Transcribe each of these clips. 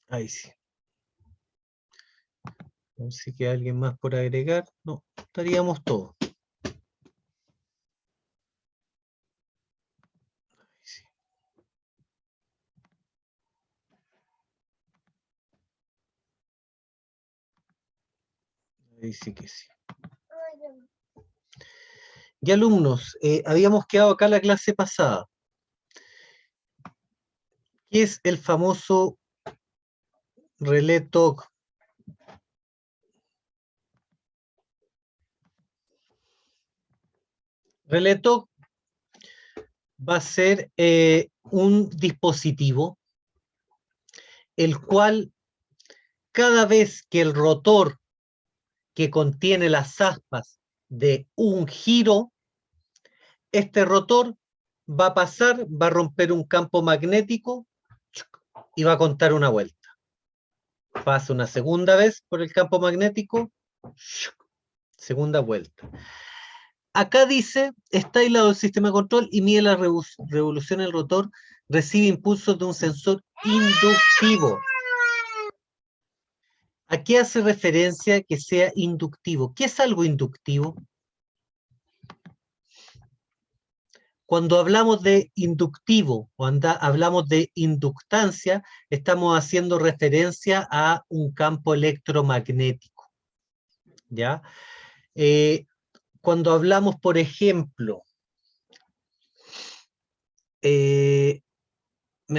Ahí sí. No sé si queda alguien más por agregar. No, estaríamos todos. Ahí sí. Ahí sí que sí. Y alumnos, habíamos quedado acá la clase pasada. ¿Qué es el famoso relé TOC? Relé TOC va a ser un dispositivo el cual cada vez que el rotor que contiene las aspas de un giro, este rotor va a pasar, va a romper un campo magnético y va a contar una vuelta. Pasa una segunda vez por el campo magnético, segunda vuelta. Acá dice, está aislado el sistema de control y mide la revolución del rotor, recibe impulsos de un sensor inductivo. ¿A qué hace referencia que sea inductivo? ¿Qué es algo inductivo? Cuando hablamos de inductivo o hablamos de inductancia, estamos haciendo referencia a un campo electromagnético, ¿ya? Cuando hablamos, por ejemplo, me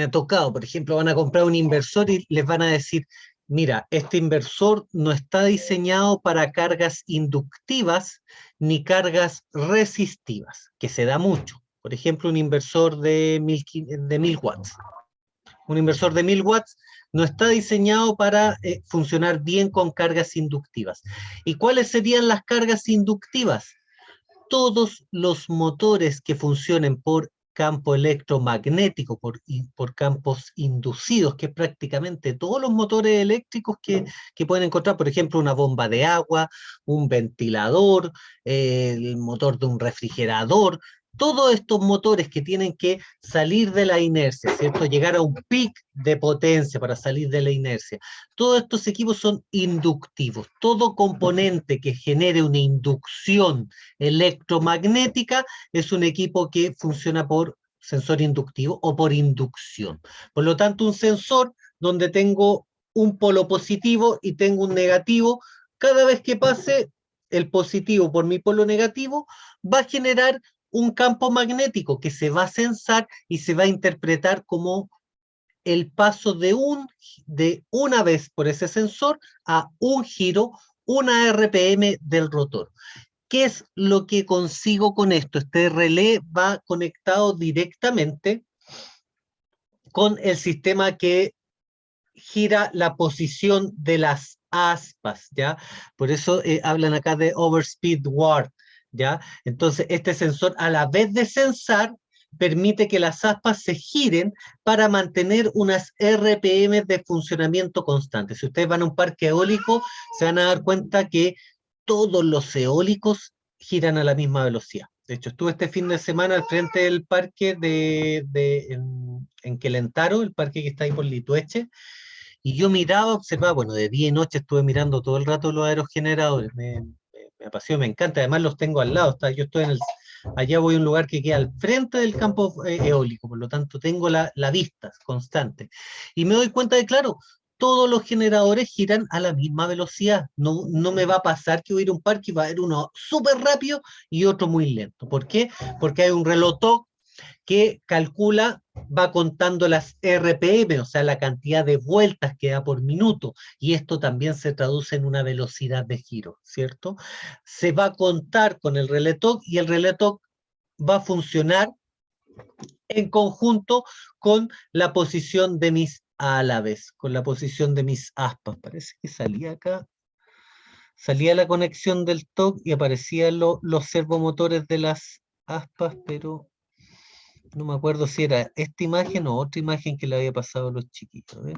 ha tocado, por ejemplo, van a comprar un inversor y les van a decir, mira, este inversor no está diseñado para cargas inductivas ni cargas resistivas, que se da mucho. Por ejemplo, un inversor de 1000 watts. Un inversor de 1000 watts no está diseñado para funcionar bien con cargas inductivas. ¿Y cuáles serían las cargas inductivas? Todos los motores que funcionen por campo electromagnético, por campos inducidos, que es prácticamente todos los motores eléctricos que pueden encontrar, por ejemplo, una bomba de agua, un ventilador, el motor de un refrigerador, todos estos motores que tienen que salir de la inercia, ¿cierto? Llegar a un pic de potencia para salir de la inercia. Todos estos equipos son inductivos. Todo componente que genere una inducción electromagnética es un equipo que funciona por sensor inductivo o por inducción. Por lo tanto, un sensor donde tengo un polo positivo y tengo un negativo, cada vez que pase el positivo por mi polo negativo, va a generar un campo magnético que se va a sensar y se va a interpretar como el paso de una vez por ese sensor a un giro, una RPM del rotor. ¿Qué es lo que consigo con esto? Este relé va conectado directamente con el sistema que gira la posición de las aspas, ¿ya? Por eso hablan acá de overspeed ward, ¿ya? Entonces, este sensor, a la vez de sensar, permite que las aspas se giren para mantener unas RPM de funcionamiento constante. Si ustedes van a un parque eólico, se van a dar cuenta que todos los eólicos giran a la misma velocidad. De hecho, estuve este fin de semana al frente del parque en Quelentaro, el parque que está ahí por Litueche, y yo miraba, observaba, bueno, de día y noche estuve mirando todo el rato los aerogeneradores, me apasiona, me encanta, además los tengo al lado, yo estoy allá voy a un lugar que queda al frente del campo eólico, por lo tanto tengo la vista constante. Y me doy cuenta de, claro, todos los generadores giran a la misma velocidad. No me va a pasar que voy a ir a un parque y va a haber uno súper rápido y otro muy lento. ¿Por qué? Porque hay un reloj TOC que calcula, va contando las RPM, o sea, la cantidad de vueltas que da por minuto, y esto también se traduce en una velocidad de giro, ¿cierto? Se va a contar con el relé TOC y el relé TOC va a funcionar en conjunto con la posición de mis álabes, con la posición de mis aspas. Parece que salía acá, salía la conexión del TOC y aparecían los servomotores de las aspas, pero no me acuerdo si era esta imagen o otra imagen que le había pasado a los chiquitos. ¿Eh?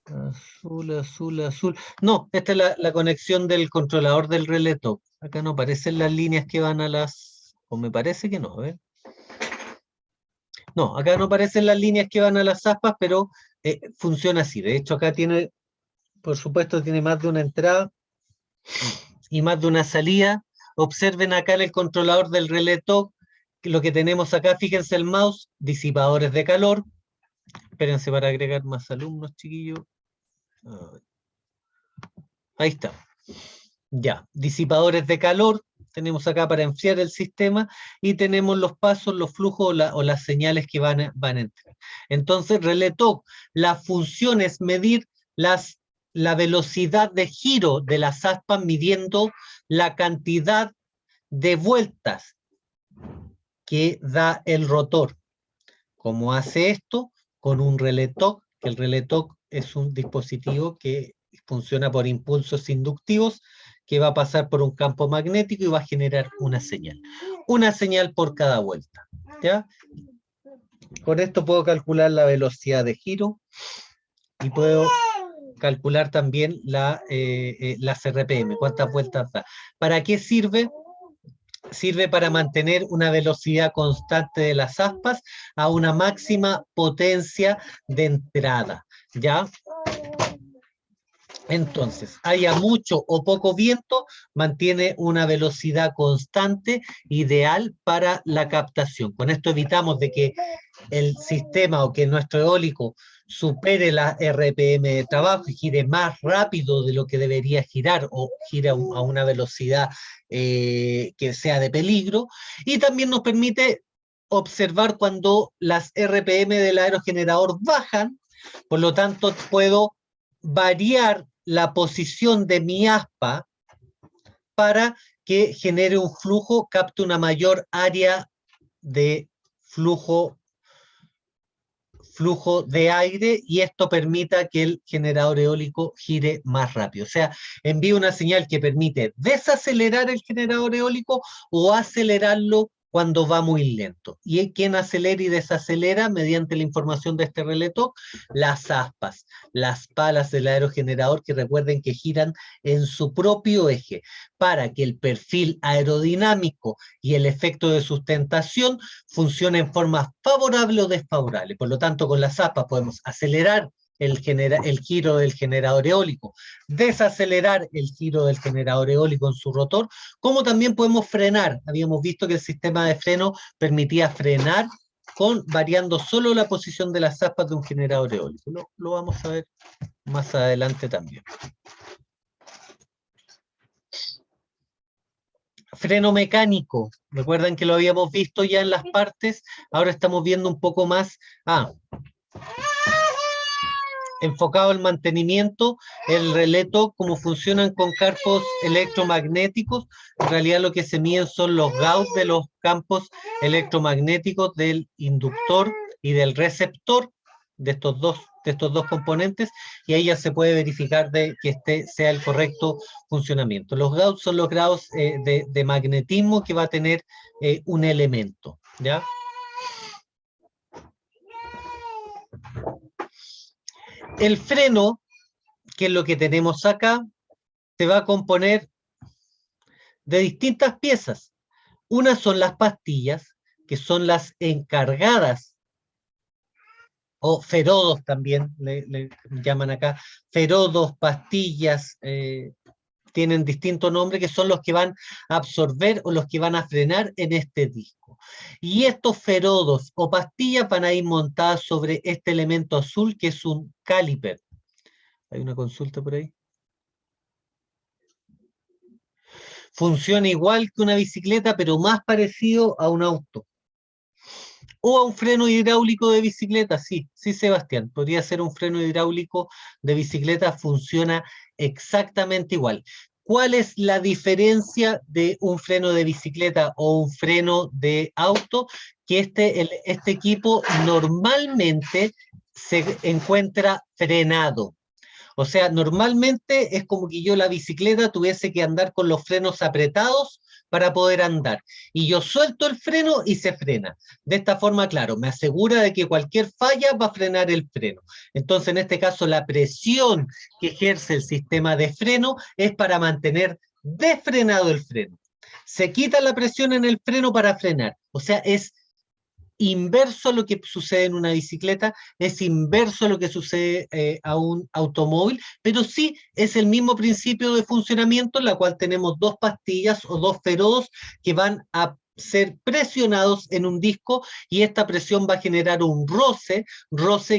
Azul, azul, azul. No, esta es la conexión del controlador del relé TOC. Acá no aparecen las líneas que van a las... O me parece que no, ¿eh? No, acá no aparecen las líneas que van a las aspas, pero funciona así. De hecho, acá tiene, por supuesto, tiene más de una entrada y más de una salida. Observen acá en el controlador del relé TOC, lo que tenemos acá, fíjense el mouse, disipadores de calor. Espérense para agregar más alumnos, chiquillos. Ahí está. Ya, disipadores de calor, tenemos acá para enfriar el sistema y tenemos los pasos, los flujos o las señales que van a entrar. Entonces, relé TOC, la función es medir la velocidad de giro de las aspas midiendo la cantidad de vueltas que da el rotor. ¿Cómo hace esto? Con un relé TOC, que el relé TOC es un dispositivo que funciona por impulsos inductivos, que va a pasar por un campo magnético y va a generar una señal. Una señal por cada vuelta. ¿Ya? Con esto puedo calcular la velocidad de giro y puedo calcular también las RPM, cuántas vueltas da. ¿Para qué sirve? Sirve para mantener una velocidad constante de las aspas a una máxima potencia de entrada, ¿ya? Entonces, haya mucho o poco viento, mantiene una velocidad constante ideal para la captación. Con esto evitamos de que el sistema o que nuestro eólico supere la RPM de trabajo y gire más rápido de lo que debería girar o gire a una velocidad que sea de peligro. Y también nos permite observar cuando las RPM del aerogenerador bajan, por lo tanto puedo variar la posición de mi aspa para que genere un flujo, capte una mayor área de flujo de aire y esto permita que el generador eólico gire más rápido. O sea, envía una señal que permite desacelerar el generador eólico o acelerarlo cuando va muy lento. ¿Y quién acelera y desacelera mediante la información de este relé TOC? Las aspas, las palas del aerogenerador, que recuerden que giran en su propio eje para que el perfil aerodinámico y el efecto de sustentación funcione en forma favorable o desfavorable. Por lo tanto, con las aspas podemos acelerar el giro del generador eólico, desacelerar el giro del generador eólico en su rotor, como también podemos frenar. Habíamos visto que el sistema de freno permitía frenar variando solo la posición de las aspas de un generador eólico. Lo vamos a ver más adelante también. Freno mecánico, recuerdan que lo habíamos visto ya en las partes, ahora estamos viendo un poco más, enfocado al mantenimiento, el relé TOC, cómo funcionan con campos electromagnéticos. En realidad lo que se miden son los Gauss de los campos electromagnéticos del inductor y del receptor de estos dos componentes, y ahí ya se puede verificar de que este sea el correcto funcionamiento. Los Gauss son los grados de magnetismo que va a tener un elemento, ¿ya? El freno, que es lo que tenemos acá, se va a componer de distintas piezas. Unas son las pastillas, que son las encargadas, o ferodos también le llaman acá, ferodos, pastillas, tienen distinto nombre, que son los que van a absorber o los que van a frenar en este disco. Y estos ferodos o pastillas van a ir montadas sobre este elemento azul, que es un caliper. ¿Hay una consulta por ahí? Funciona igual que una bicicleta, pero más parecido a un auto. O a un freno hidráulico de bicicleta, sí, Sebastián, podría ser un freno hidráulico de bicicleta, funciona exactamente igual. ¿Cuál es la diferencia de un freno de bicicleta o un freno de auto? Que este equipo normalmente se encuentra frenado. O sea, normalmente es como que yo la bicicleta tuviese que andar con los frenos apretados para poder andar. Y yo suelto el freno y se frena. De esta forma, claro, me asegura de que cualquier falla va a frenar el freno. Entonces, en este caso, la presión que ejerce el sistema de freno es para mantener desfrenado el freno. Se quita la presión en el freno para frenar. O sea, es inverso a lo que sucede en una bicicleta, es inverso a lo que sucede a un automóvil, pero sí es el mismo principio de funcionamiento en la cual tenemos dos pastillas o dos ferodos que van a ser presionados en un disco y esta presión va a generar un roce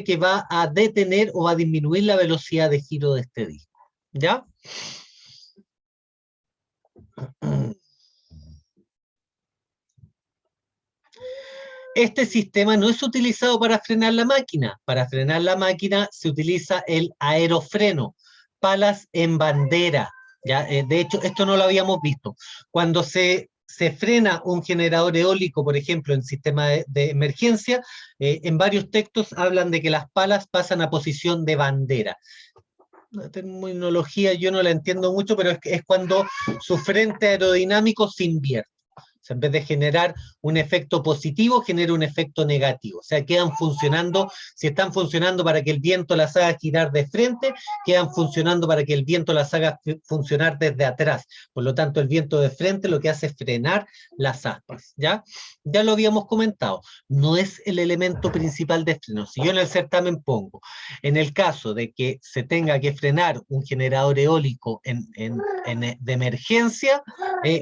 que va a detener o va a disminuir la velocidad de giro de este disco. ¿Ya? Este sistema no es utilizado para frenar la máquina. Para frenar la máquina se utiliza el aerofreno, palas en bandera. ¿Ya? De hecho, esto no lo habíamos visto. Cuando se frena un generador eólico, por ejemplo, en sistema de emergencia, en varios textos hablan de que las palas pasan a posición de bandera. La terminología yo no la entiendo mucho, pero es cuando su frente aerodinámico se invierte. O sea, en vez de generar un efecto positivo, genera un efecto negativo. O sea, quedan funcionando, si están funcionando para que el viento las haga girar de frente, quedan funcionando para que el viento las haga funcionar desde atrás. Por lo tanto, el viento de frente lo que hace es frenar las aspas, ¿ya? Ya lo habíamos comentado, no es el elemento principal de freno. Si yo en el certamen pongo, en el caso de que se tenga que frenar un generador eólico de emergencia,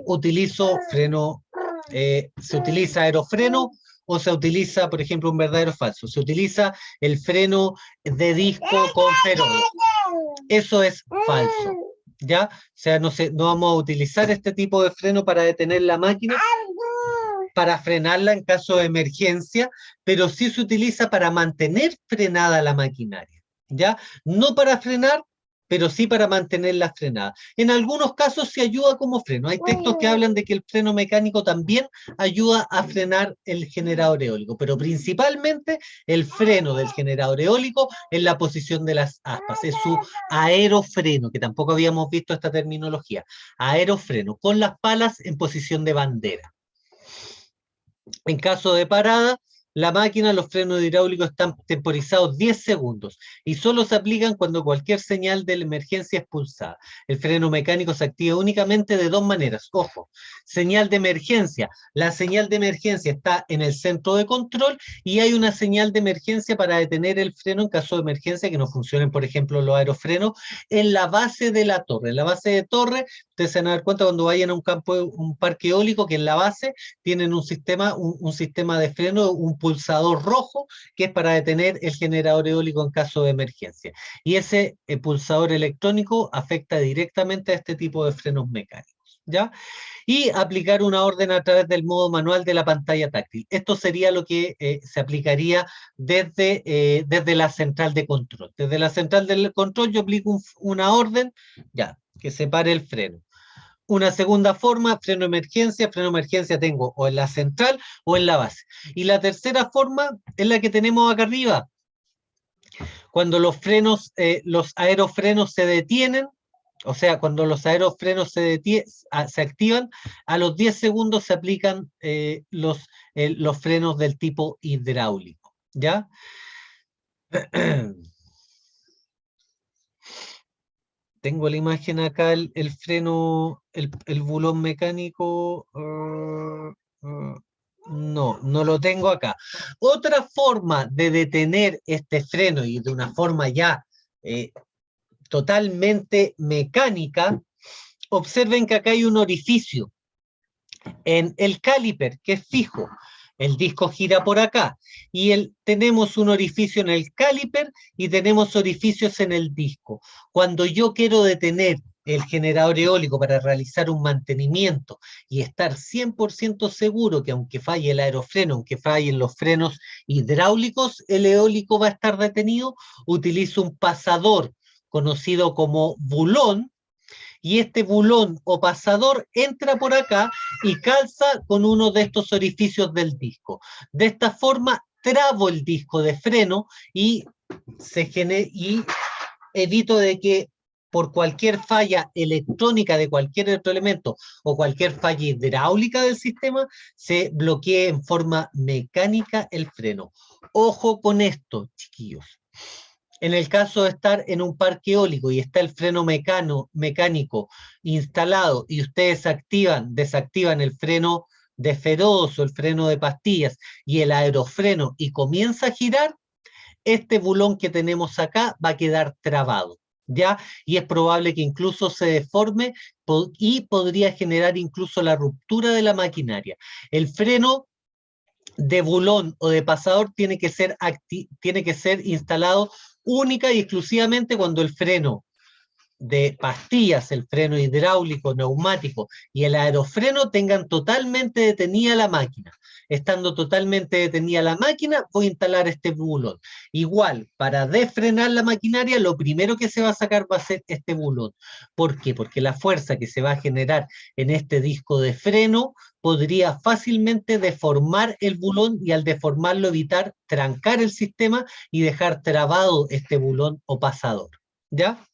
utilizo freno, se utiliza aerofreno o se utiliza, por ejemplo, un verdadero o falso. Se utiliza el freno de disco con ferodo. Eso es falso. ¿Ya? O sea, no vamos a utilizar este tipo de freno para detener la máquina, para frenarla en caso de emergencia, pero sí se utiliza para mantener frenada la maquinaria, ¿ya? No para frenar, pero sí para mantenerla frenada. En algunos casos se ayuda como freno. Hay textos que hablan de que el freno mecánico también ayuda a frenar el generador eólico, pero principalmente el freno del generador eólico en la posición de las aspas. Es su aerofreno, que tampoco habíamos visto esta terminología. Aerofreno, con las palas en posición de bandera. En caso de parada, la máquina, los frenos hidráulicos están temporizados 10 segundos y solo se aplican cuando cualquier señal de la emergencia es pulsada. El freno mecánico se activa únicamente de dos maneras. Ojo, señal de emergencia. La señal de emergencia está en el centro de control y hay una señal de emergencia para detener el freno en caso de emergencia, que no funcionen, por ejemplo, los aerofrenos, en la base de la torre. En la base de torre, ustedes se van a dar cuenta cuando vayan a un parque eólico, que en la base tienen un sistema de freno, un pulsador rojo, que es para detener el generador eólico en caso de emergencia. Y ese pulsador electrónico afecta directamente a este tipo de frenos mecánicos, ¿ya? Y aplicar una orden a través del modo manual de la pantalla táctil. Esto sería lo que se aplicaría desde la central de control. Desde la central de control yo aplico una orden, ya, que separe el freno. Una segunda forma, freno de emergencia tengo o en la central o en la base. Y la tercera forma es la que tenemos acá arriba. Cuando los aerofrenos se detienen, o sea, cuando los aerofrenos se activan, a los 10 segundos se aplican los frenos del tipo hidráulico, ¿ya? Tengo la imagen acá, el freno, el bulón mecánico. No, no lo tengo acá. Otra forma de detener este freno y de una forma ya totalmente mecánica, observen que acá hay un orificio en el caliper, que es fijo. El disco gira por acá y tenemos un orificio en el caliper y tenemos orificios en el disco. Cuando yo quiero detener el generador eólico para realizar un mantenimiento y estar 100% seguro que aunque falle el aerofreno, aunque fallen los frenos hidráulicos, el eólico va a estar detenido, utilizo un pasador conocido como bulón, y este bulón o pasador entra por acá y calza con uno de estos orificios del disco. De esta forma trabo el disco de freno y evito de que por cualquier falla electrónica de cualquier otro elemento o cualquier falla hidráulica del sistema, se bloquee en forma mecánica el freno. Ojo con esto, chiquillos. En el caso de estar en un parque eólico y está el freno mecánico instalado y ustedes desactivan el freno de feroz o el freno de pastillas y el aerofreno y comienza a girar, este bulón que tenemos acá va a quedar trabado, ¿ya? Y es probable que incluso se deforme y podría generar incluso la ruptura de la maquinaria. El freno de bulón o de pasador tiene que ser instalado única y exclusivamente cuando el freno de pastillas, el freno hidráulico, neumático y el aerofreno tengan totalmente detenida la máquina. Estando totalmente detenida la máquina, voy a instalar este bulón. Igual, para desfrenar la maquinaria, lo primero que se va a sacar va a ser este bulón. ¿Por qué? Porque la fuerza que se va a generar en este disco de freno podría fácilmente deformar el bulón y al deformarlo evitar trancar el sistema y dejar trabado este bulón o pasador. ¿Ya?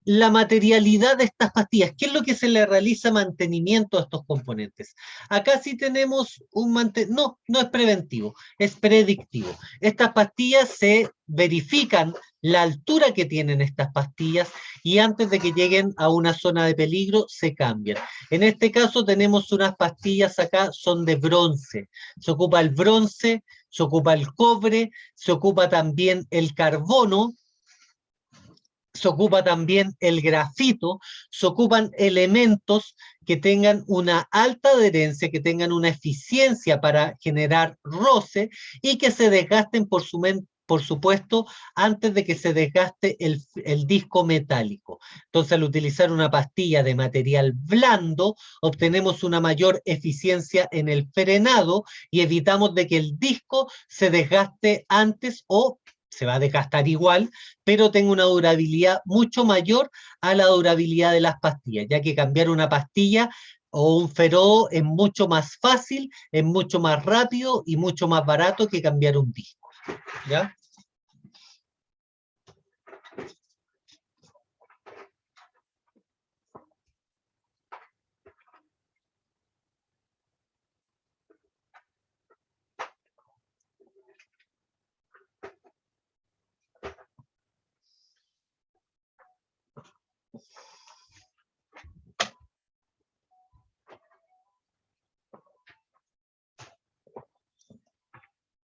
La materialidad de estas pastillas, ¿qué es lo que se le realiza mantenimiento a estos componentes? Acá sí tenemos un mantenimiento, no es preventivo, es predictivo. Estas pastillas se verifican la altura que tienen estas pastillas y antes de que lleguen a una zona de peligro se cambian. En este caso tenemos unas pastillas acá, son de bronce. Se ocupa el bronce, se ocupa el cobre, se ocupa también el carbono, se ocupa también el grafito, se ocupan elementos que tengan una alta adherencia, que tengan una eficiencia para generar roce y que se desgasten por supuesto, antes de que se desgaste el disco metálico. Entonces, al utilizar una pastilla de material blando, obtenemos una mayor eficiencia en el frenado y evitamos de que el disco se desgaste antes o se va a desgastar igual, pero tenga una durabilidad mucho mayor a la durabilidad de las pastillas, ya que cambiar una pastilla o un ferodo es mucho más fácil, es mucho más rápido y mucho más barato que cambiar un disco. ¿Ya?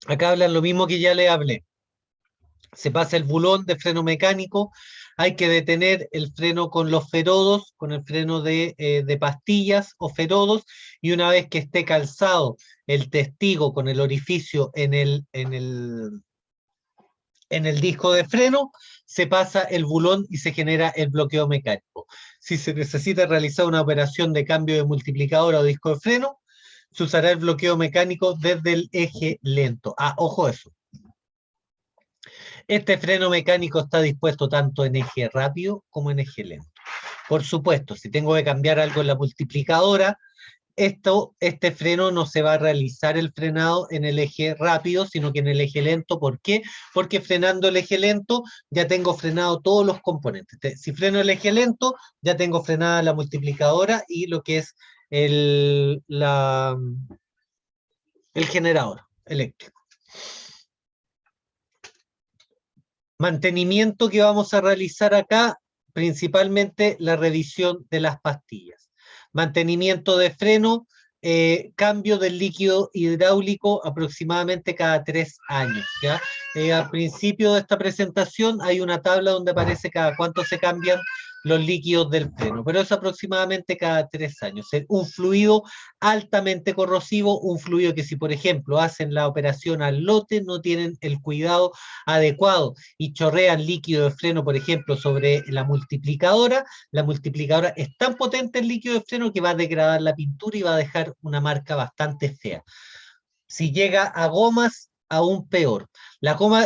Acá hablan lo mismo que ya le hablé. Se pasa el bulón de freno mecánico, hay que detener el freno con los ferodos, con el freno de pastillas o ferodos, y una vez que esté calzado el testigo con el orificio en el disco de freno, se pasa el bulón y se genera el bloqueo mecánico. Si se necesita realizar una operación de cambio de multiplicadora o disco de freno, se usará el bloqueo mecánico desde el eje lento. Ah, ojo eso. Este freno mecánico está dispuesto tanto en eje rápido como en eje lento. Por supuesto, si tengo que cambiar algo en la multiplicadora, este freno no se va a realizar el frenado en el eje rápido, sino que en el eje lento. ¿Por qué? Porque frenando el eje lento ya tengo frenado todos los componentes. Si freno el eje lento, ya tengo frenada la multiplicadora y lo que es el generador eléctrico. Mantenimiento que vamos a realizar acá, principalmente la revisión de las pastillas. Mantenimiento de freno, cambio del líquido hidráulico aproximadamente cada 3 años. ¿Ya? Al principio de esta presentación hay una tabla donde aparece cada cuánto se cambian los líquidos del freno, pero es aproximadamente cada 3 años. Es un fluido altamente corrosivo, un fluido que si por ejemplo hacen la operación al lote, no tienen el cuidado adecuado y chorrean líquido de freno, por ejemplo, sobre la multiplicadora es tan potente el líquido de freno que va a degradar la pintura y va a dejar una marca bastante fea. Si llega a gomas, aún peor.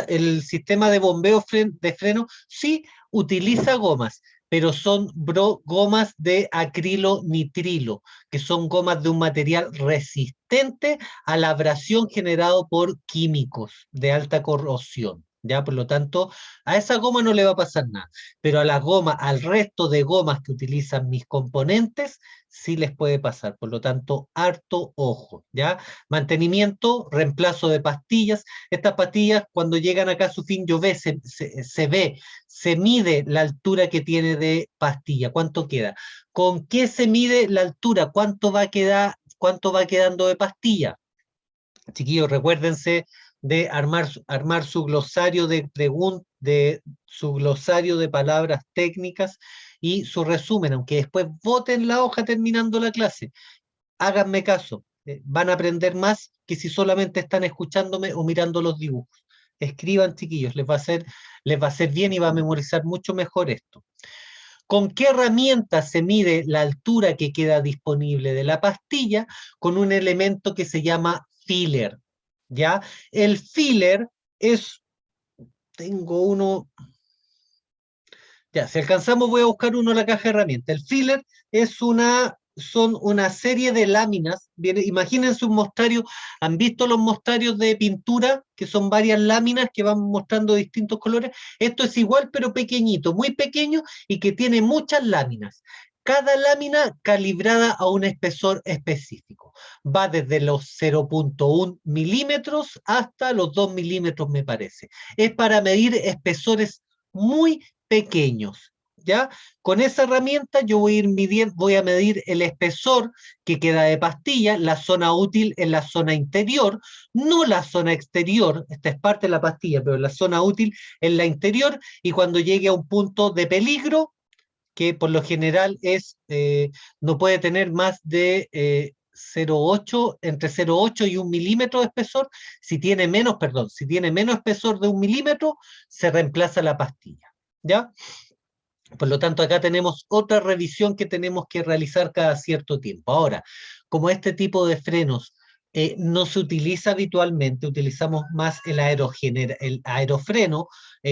El sistema de bombeo de freno sí utiliza gomas, pero son gomas de acrilonitrilo, que son gomas de un material resistente a la abrasión generado por químicos de alta corrosión. ¿Ya? Por lo tanto, a esa goma no le va a pasar nada, pero a la goma, al resto de gomas que utilizan mis componentes, sí les puede pasar. Por lo tanto, harto ojo, ¿ya? Mantenimiento, reemplazo de pastillas. Estas pastillas, cuando llegan acá a su fin, se mide la altura que tiene de pastilla, cuánto queda. ¿Con qué se mide la altura? ¿Cuánto va a quedar? ¿cuánto va quedando de pastilla? Chiquillos, recuérdense de armar su glosario su glosario de palabras técnicas y su resumen, aunque después voten la hoja terminando la clase. Háganme caso, van a aprender más que si solamente están escuchándome o mirando los dibujos. Escriban, chiquillos, les va a hacer bien y va a memorizar mucho mejor esto. ¿Con qué herramienta se mide la altura que queda disponible de la pastilla? Con un elemento que se llama filler, ¿ya? El filler es, tengo uno, ya, si alcanzamos voy a buscar uno en la caja de herramientas. El filler son una serie de láminas. Bien, imagínense un mostrario. ¿Han visto los mostrarios de pintura? Que son varias láminas que van mostrando distintos colores. Esto es igual, pero pequeñito, muy pequeño y que tiene muchas láminas. Cada lámina calibrada a un espesor específico. Va desde los 0,1 milímetros hasta los 2 milímetros, me parece. Es para medir espesores muy pequeños, ¿ya? Con esa herramienta yo voy a ir midiendo, voy a medir el espesor que queda de pastilla, la zona útil en la zona interior, no la zona exterior, esta es parte de la pastilla, pero la zona útil en la interior, y cuando llegue a un punto de peligro, que por lo general no puede tener más de 0,8, entre 0,8 y 1 milímetro de espesor. Si tiene menos, perdón, si tiene menos espesor de 1 milímetro, se reemplaza la pastilla, ¿ya? Por lo tanto, acá tenemos otra revisión que tenemos que realizar cada cierto tiempo. Ahora, como este tipo de frenos no se utiliza habitualmente, utilizamos más el aerofreno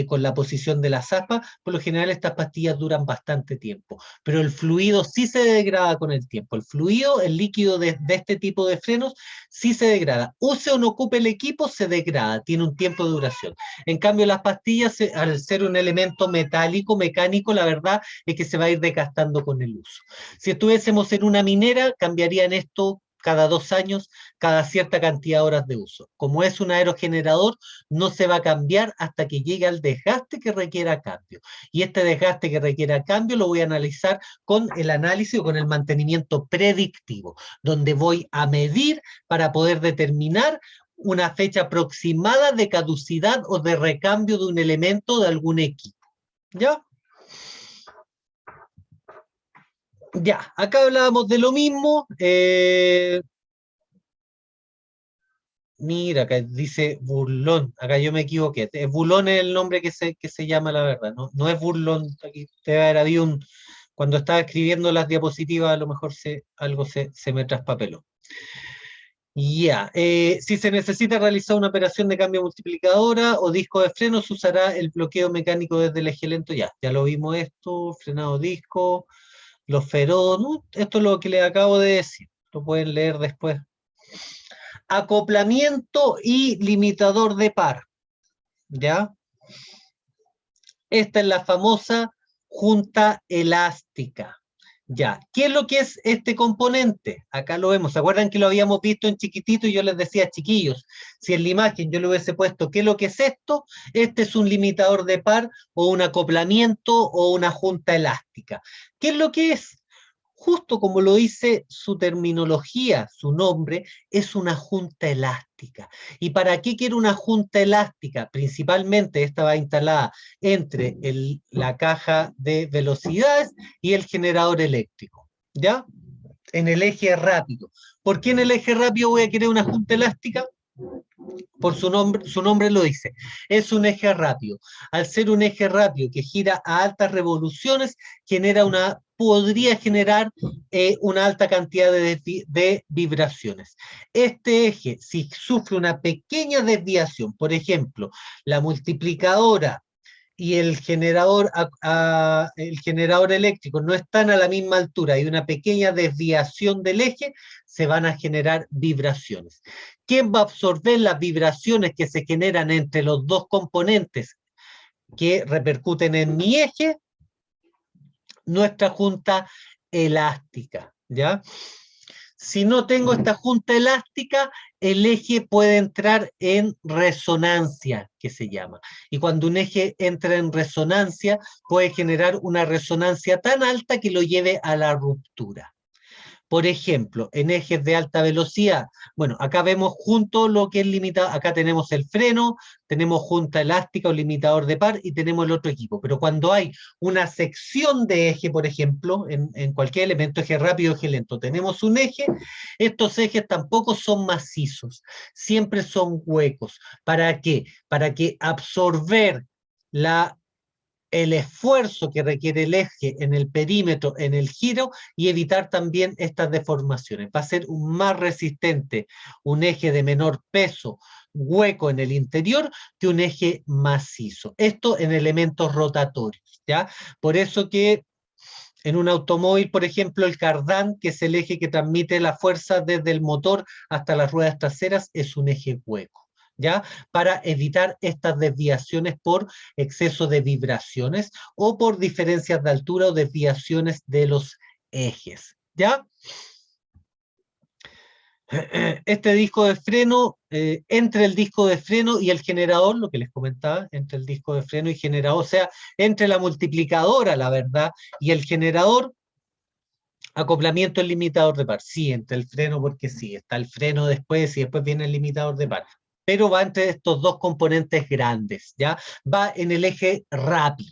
con la posición de las aspas, por lo general estas pastillas duran bastante tiempo, pero el fluido sí se degrada con el tiempo. El fluido, el líquido de este tipo de frenos, sí se degrada. Use o no ocupe el equipo, se degrada, tiene un tiempo de duración. En cambio, las pastillas, al ser un elemento metálico, mecánico, la verdad es que se va a ir desgastando con el uso. Si estuviésemos en una minera, cambiarían esto cada 2 años, cada cierta cantidad de horas de uso. Como es un aerogenerador, no se va a cambiar hasta que llegue al desgaste que requiera cambio. Y este desgaste que requiera cambio lo voy a analizar con el análisis o con el mantenimiento predictivo, donde voy a medir para poder determinar una fecha aproximada de caducidad o de recambio de un elemento de algún equipo. ¿Ya? Ya, acá hablábamos de lo mismo. Mira, acá dice burlón. Acá yo me equivoqué. Burlón es el nombre que se llama, la verdad. No, no es burlón. Aquí debe haber habido cuando estaba escribiendo las diapositivas, a lo mejor algo se me traspapeló. Ya, si se necesita realizar una operación de cambio multiplicadora o disco de freno, se usará el bloqueo mecánico desde el eje lento. Ya lo vimos esto, frenado disco, los feroz, ¿no? Esto es lo que les acabo de decir, lo pueden leer después. Acoplamiento y limitador de par, ¿ya? Esta es la famosa junta elástica. Ya, ¿qué es lo que es este componente? Acá lo vemos. ¿Se acuerdan que lo habíamos visto en chiquitito y yo les decía, chiquillos, si en la imagen yo le hubiese puesto qué es lo que es esto? Este es un limitador de par o un acoplamiento o una junta elástica. ¿Qué es lo que es? Justo como lo dice su terminología, su nombre, es una junta elástica. ¿Y para qué quiere una junta elástica? Principalmente esta va instalada entre la caja de velocidades y el generador eléctrico, ¿ya? En el eje rápido. ¿Por qué en el eje rápido voy a querer una junta elástica? Por su nombre lo dice, es un eje rápido. Al ser un eje rápido que gira a altas revoluciones, podría generar una alta cantidad de vibraciones. Este eje, si sufre una pequeña desviación, por ejemplo, la multiplicadora y el generador eléctrico no están a la misma altura y una pequeña desviación del eje, se van a generar vibraciones. ¿Quién va a absorber las vibraciones que se generan entre los dos componentes que repercuten en mi eje? Nuestra junta elástica, ¿ya? Si no tengo esta junta elástica, el eje puede entrar en resonancia, que se llama. Y cuando un eje entra en resonancia, puede generar una resonancia tan alta que lo lleve a la ruptura. Por ejemplo, en ejes de alta velocidad, bueno, acá vemos junto lo que es limitado, acá tenemos el freno, tenemos junta elástica o limitador de par y tenemos el otro equipo. Pero cuando hay una sección de eje, por ejemplo, en cualquier elemento, eje rápido, eje lento, tenemos un eje, estos ejes tampoco son macizos, siempre son huecos. ¿Para qué? Para que absorber el esfuerzo que requiere el eje en el perímetro, en el giro, y evitar también estas deformaciones. Va a ser más resistente un eje de menor peso, hueco en el interior, que un eje macizo. Esto en elementos rotatorios, ¿ya? Por eso que en un automóvil, por ejemplo, el cardán, que es el eje que transmite la fuerza desde el motor hasta las ruedas traseras, es un eje hueco, ¿ya? Para evitar estas desviaciones por exceso de vibraciones o por diferencias de altura o desviaciones de los ejes, ¿ya? Este disco de freno, entre el disco de freno y el generador, lo que les comentaba, entre el disco de freno y generador, o sea, entre la multiplicadora, la verdad, y el generador, acoplamiento el limitador de par. Sí, entre el freno, porque sí, está el freno después y después viene el limitador de par. Pero va entre estos dos componentes grandes, ¿ya? Va en el eje rápido.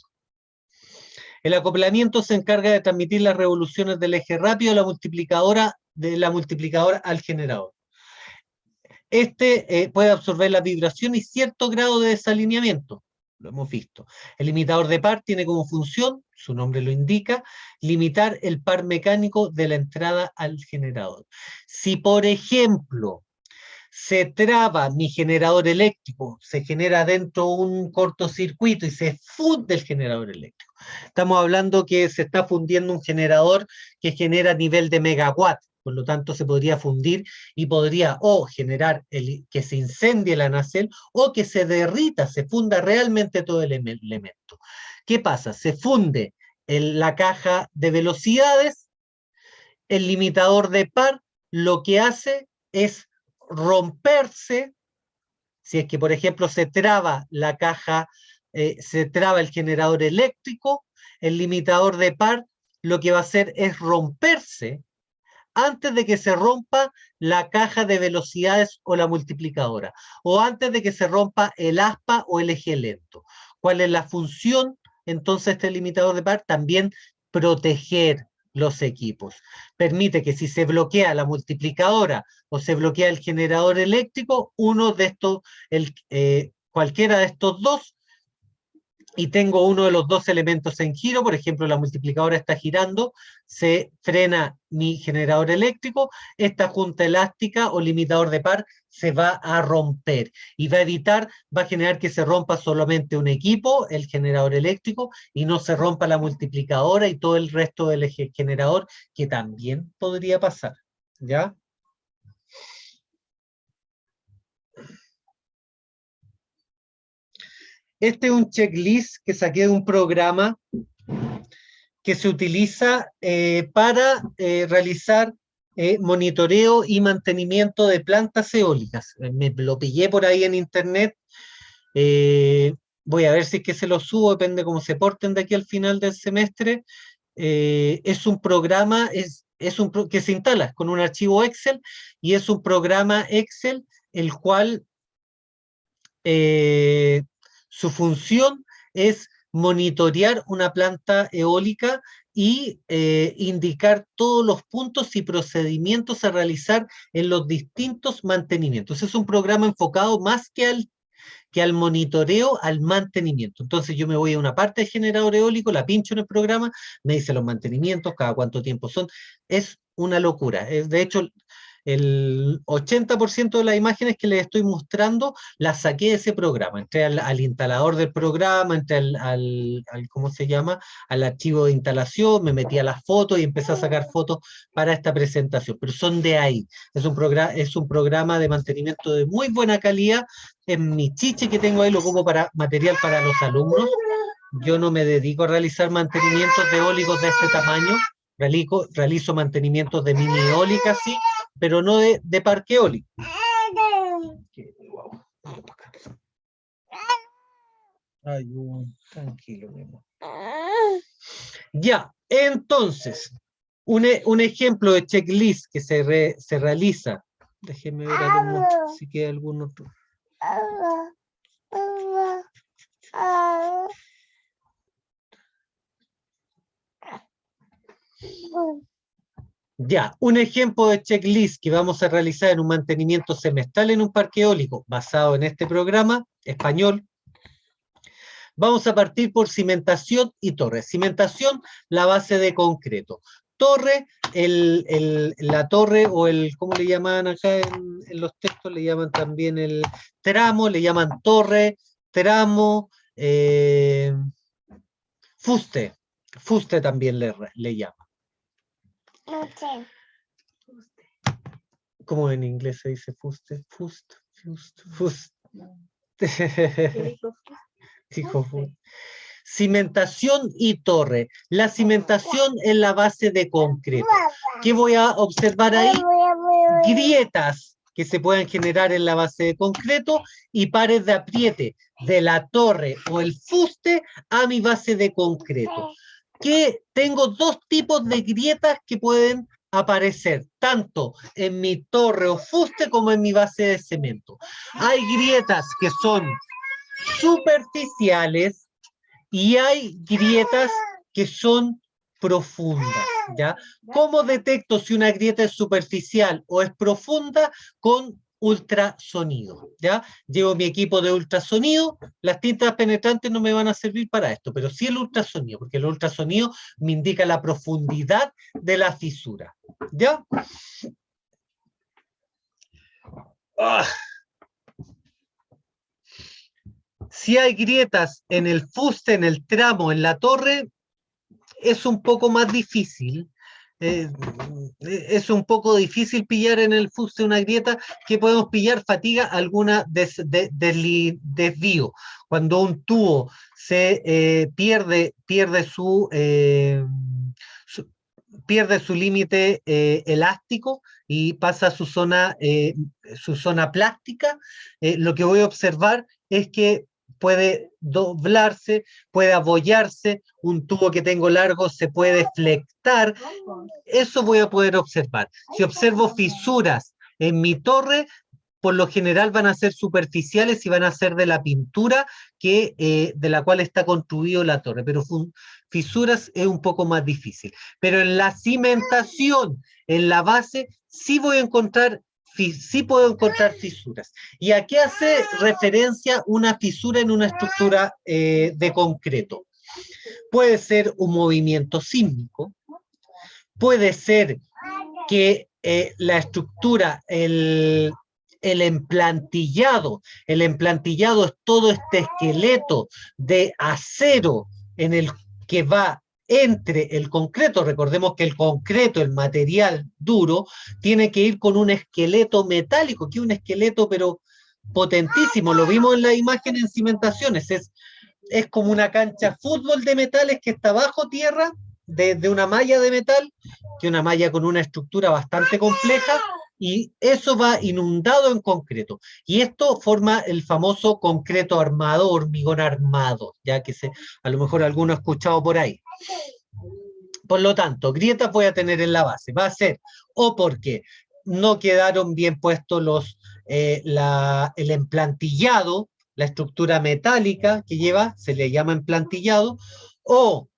El acoplamiento se encarga de transmitir las revoluciones del eje rápido de la multiplicadora al generador. Este puede absorber la vibración y cierto grado de desalineamiento. Lo hemos visto. El limitador de par tiene como función, su nombre lo indica, limitar el par mecánico de la entrada al generador. Si, por ejemplo, se traba mi generador eléctrico, se genera dentro un cortocircuito y se funde el generador eléctrico. Estamos hablando que se está fundiendo un generador que genera nivel de megawatt, por lo tanto se podría fundir y podría o generar que se incendie la nacelle o que se derrita, se funda realmente todo el elemento. ¿Qué pasa? Se funde la caja de velocidades, el limitador de par lo que hace es romperse, si es que por ejemplo se traba la caja, se traba el generador eléctrico, el limitador de par lo que va a hacer es romperse antes de que se rompa la caja de velocidades o la multiplicadora, o antes de que se rompa el aspa o el eje lento. ¿Cuál es la función entonces de este limitador de par? También proteger los equipos. Permite que si se bloquea la multiplicadora o se bloquea el generador eléctrico, uno de estos, cualquiera de estos dos, y tengo uno de los dos elementos en giro, por ejemplo, la multiplicadora está girando, se frena mi generador eléctrico, esta junta elástica o limitador de par se va a romper y va a generar que se rompa solamente un equipo, el generador eléctrico, y no se rompa la multiplicadora y todo el resto del eje generador, que también podría pasar, ¿ya? Este es un checklist que saqué de un programa que se utiliza para realizar monitoreo y mantenimiento de plantas eólicas. Me lo pillé por ahí en internet. eh, Voy a ver si es que se lo subo, depende cómo se porten de aquí al final del semestre. Es un programa que se instala con un archivo Excel y es un programa Excel el cual eh, su función es monitorear una planta eólica y indicar todos los puntos y procedimientos a realizar en los distintos mantenimientos. Es un programa enfocado más que al monitoreo, al mantenimiento. Entonces yo me voy a una parte del generador eólico, la pincho en el programa, me dice los mantenimientos, cada cuánto tiempo son. Es una locura. De hecho, el 80% de las imágenes que les estoy mostrando las saqué de ese programa. Entré al instalador del programa, entré ¿cómo se llama? Al archivo de instalación, me metí a las fotos y empecé a sacar fotos para esta presentación. Pero son de ahí. Es un programa de mantenimiento de muy buena calidad. En mi chiche que tengo ahí lo ocupo para material para los alumnos. Yo no me dedico a realizar mantenimientos de eólicos de este tamaño. Realizo mantenimientos de mini eólicas, sí, pero no de parque eólico. Ay, tranquilo, mi amor. Ya, entonces, Un ejemplo de checklist que se realiza. Déjenme ver si queda algún otro. Ya, un ejemplo de checklist que vamos a realizar en un mantenimiento semestral en un parque eólico basado en este programa español. Vamos a partir por cimentación y torre. Cimentación, la base de concreto. Torre, la torre o ¿cómo le llaman acá en los textos? Le llaman también el tramo, le llaman torre, tramo, fuste. Fuste también le llaman. No sé. ¿Cómo en inglés se dice fuste? Fust. Dijo fuste. Cimentación y torre. La cimentación es la base de concreto. ¿Qué voy a observar ahí? Grietas que se pueden generar en la base de concreto y pares de apriete de la torre o el fuste a mi base de concreto. Que tengo dos tipos de grietas que pueden aparecer tanto en mi torre o fuste como en mi base de cemento. Hay grietas que son superficiales y hay grietas que son profundas, ¿ya? ¿Cómo detecto si una grieta es superficial o es profunda? Con ultrasonido, ¿ya? Llevo mi equipo de ultrasonido, las tintas penetrantes no me van a servir para esto, pero sí el ultrasonido, porque el ultrasonido me indica la profundidad de la fisura, ¿ya? ¡Ah! Si hay grietas en el fuste, en el tramo, en la torre, es un poco más difícil. Es un poco difícil pillar en el fuste una grieta que podemos pillar fatiga alguna desvío. Cuando un tubo se pierde su límite elástico y pasa a su zona plástica, lo que voy a observar es que puede doblarse, puede abollarse, un tubo que tengo largo se puede flectar, eso voy a poder observar. Si observo fisuras en mi torre, por lo general van a ser superficiales y van a ser de la pintura de la cual está construido la torre, pero fisuras es un poco más difícil. Pero en la cimentación, en la base, sí puedo encontrar fisuras. ¿Y a qué hace referencia una fisura en una estructura de concreto? Puede ser un movimiento sísmico, puede ser que la estructura, el emplantillado es todo este esqueleto de acero en el que va entre el concreto. Recordemos que el concreto, el material duro, tiene que ir con un esqueleto metálico, que es un esqueleto pero potentísimo. Lo vimos en la imagen en cimentaciones. Es como una cancha de fútbol de metales que está bajo tierra, de una malla de metal, que una malla con una estructura bastante compleja, y eso va inundado en concreto. Y esto forma el famoso concreto armado, hormigón armado, ya que a lo mejor alguno ha escuchado por ahí. Por lo tanto, grietas voy a tener en la base. Va a ser o porque no quedaron bien puestos el emplantillado, la estructura metálica que lleva, se le llama emplantillado, o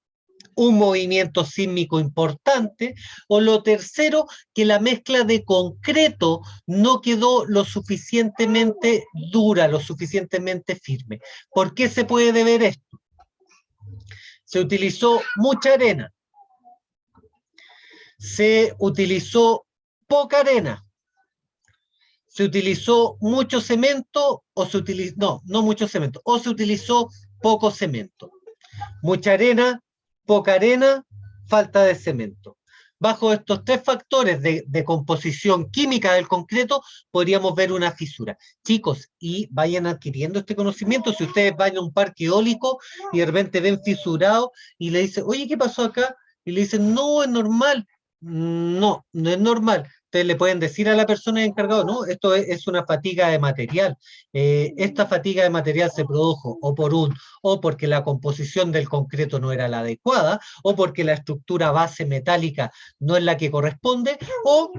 un movimiento sísmico importante, o lo tercero, que la mezcla de concreto no quedó lo suficientemente dura, lo suficientemente firme. ¿Por qué se puede deber esto? Se utilizó mucha arena, se utilizó poca arena, se utilizó mucho cemento o se utilizó, no mucho cemento, o se utilizó poco cemento. Mucha arena, poca arena, falta de cemento. Bajo estos tres factores de composición química del concreto, podríamos ver una fisura. Chicos, y vayan adquiriendo este conocimiento. Si ustedes van a un parque eólico y de repente ven fisurado y le dicen, oye, ¿qué pasó acá? Y le dicen, no, es normal. No, no es normal. Ustedes le pueden decir a la persona encargada, no, esto es una fatiga de material. Esta fatiga de material se produjo o porque la composición del concreto no era la adecuada, o porque la estructura base metálica no es la que corresponde, o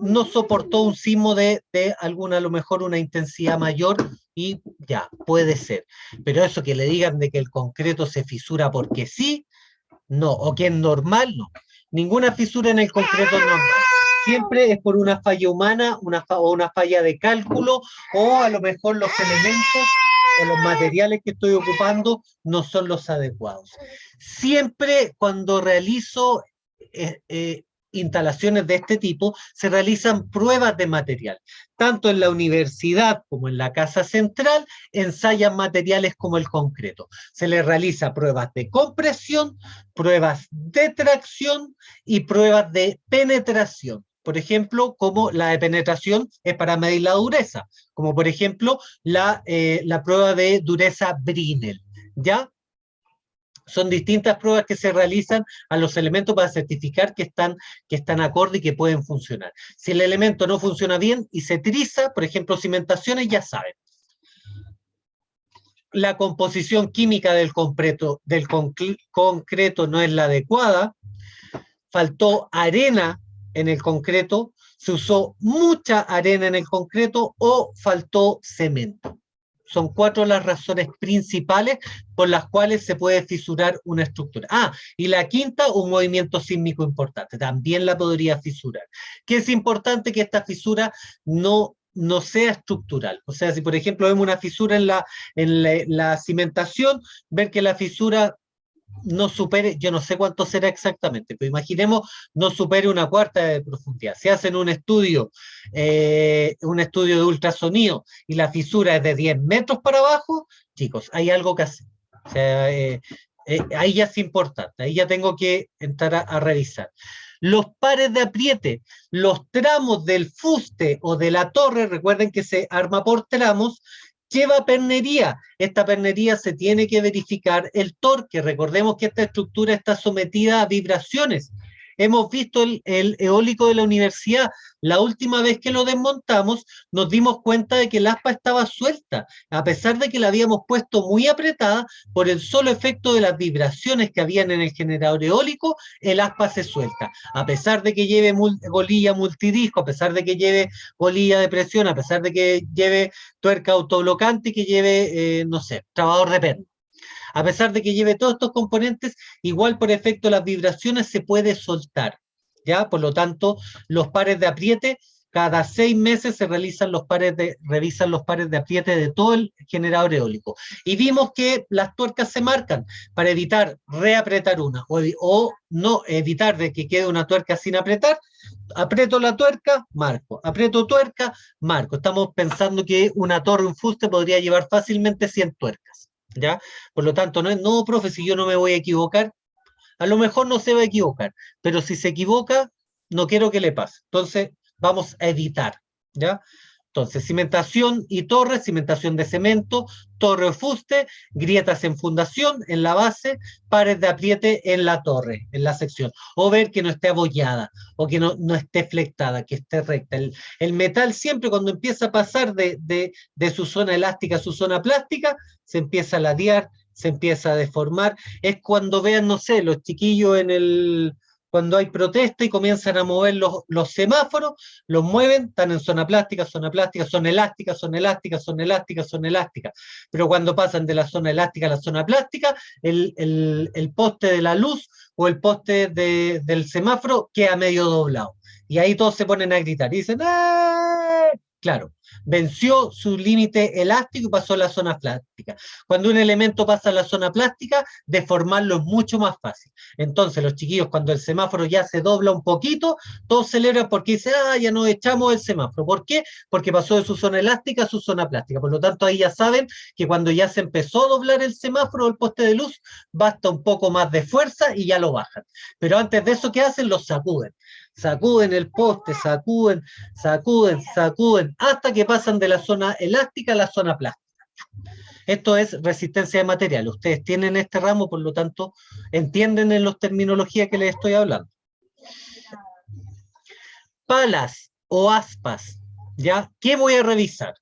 no soportó un sismo de alguna, a lo mejor una intensidad mayor, y ya, puede ser. Pero eso que le digan de que el concreto se fisura porque sí, no, o que es normal, no. Ninguna fisura en el concreto es normal. Siempre es por una falla humana, o una falla de cálculo, o a lo mejor los elementos o los materiales que estoy ocupando no son los adecuados. Siempre cuando realizo instalaciones de este tipo, se realizan pruebas de material. Tanto en la universidad como en la casa central, ensayan materiales como el concreto. Se les realiza pruebas de compresión, pruebas de tracción y pruebas de penetración. Por ejemplo, como la de penetración es para medir la dureza, como por ejemplo la prueba de dureza Brinell, ¿ya? Son distintas pruebas que se realizan a los elementos para certificar que están acorde y que pueden funcionar. Si el elemento no funciona bien y se triza, por ejemplo, cimentaciones, ya saben. La composición química del concreto no es la adecuada, faltó arena en el concreto, se usó mucha arena en el concreto o faltó cemento. Son 4 las razones principales por las cuales se puede fisurar una estructura. Y la quinta, un movimiento sísmico importante. También la podría fisurar. Que es importante que esta fisura no sea estructural. O sea, si por ejemplo vemos una fisura en la cimentación, ver que la fisura no supere, yo no sé cuánto será exactamente, pero imaginemos no supere una cuarta de profundidad. Si hacen un estudio de ultrasonido y la fisura es de 10 metros para abajo, chicos, hay algo que hacer. O sea, ahí ya es importante, ahí ya tengo que entrar a revisar. Los pares de apriete, los tramos del fuste o de la torre, recuerden que se arma por tramos, lleva pernería. Esta pernería se tiene que verificar el torque. Recordemos que esta estructura está sometida a vibraciones. Hemos visto el eólico de la universidad. La última vez que lo desmontamos, nos dimos cuenta de que el aspa estaba suelta, a pesar de que la habíamos puesto muy apretada, por el solo efecto de las vibraciones que habían en el generador eólico, el aspa se suelta. A pesar de que lleve bolilla multidisco, a pesar de que lleve bolilla de presión, a pesar de que lleve tuerca autoblocante y que lleve, no sé, trabador de perno. A pesar de que lleve todos estos componentes, igual por efecto de las vibraciones se puede soltar, ¿ya? Por lo tanto, los pares de apriete, cada 6 meses se revisan los pares de apriete de todo el generador eólico. Y vimos que las tuercas se marcan para evitar reapretar una, o no evitar de que quede una tuerca sin apretar. Aprieto la tuerca, marco. Aprieto tuerca, marco. Estamos pensando que una torre, un fuste podría llevar fácilmente 100 tuercas. ¿Ya? Por lo tanto, no, profe, si yo no me voy a equivocar, a lo mejor no se va a equivocar, pero si se equivoca, no quiero que le pase. Entonces, vamos a evitar, ¿ya? Entonces, cimentación y torre, cimentación de cemento, torre o fuste, grietas en fundación, en la base, pares de apriete en la torre, en la sección. O ver que no esté abollada, o que no esté flectada, que esté recta. El metal siempre cuando empieza a pasar de su zona elástica a su zona plástica, se empieza a ladear, se empieza a deformar. Es cuando vean, no sé, los chiquillos cuando hay protesta y comienzan a mover los semáforos, los mueven, están en zona plástica, son elásticas, son elásticas, son elásticas, son elásticas. Pero cuando pasan de la zona elástica a la zona plástica, el poste de la luz o el poste del semáforo queda medio doblado. Y ahí todos se ponen a gritar y dicen, ¡ah! Claro, venció su límite elástico y pasó a la zona plástica. Cuando un elemento pasa a la zona plástica, deformarlo es mucho más fácil. Entonces, los chiquillos, cuando el semáforo ya se dobla un poquito, todos celebran porque dicen, ya nos echamos el semáforo. ¿Por qué? Porque pasó de su zona elástica a su zona plástica. Por lo tanto, ahí ya saben que cuando ya se empezó a doblar el semáforo o el poste de luz, basta un poco más de fuerza y ya lo bajan. Pero antes de eso, ¿qué hacen? Los sacuden. Sacuden el poste, sacuden, hasta que pasan de la zona elástica a la zona plástica. Esto es resistencia de material. Ustedes tienen este ramo, por lo tanto, entienden en las terminologías que les estoy hablando. palas o aspas, ¿ya? ¿Qué voy a revisar?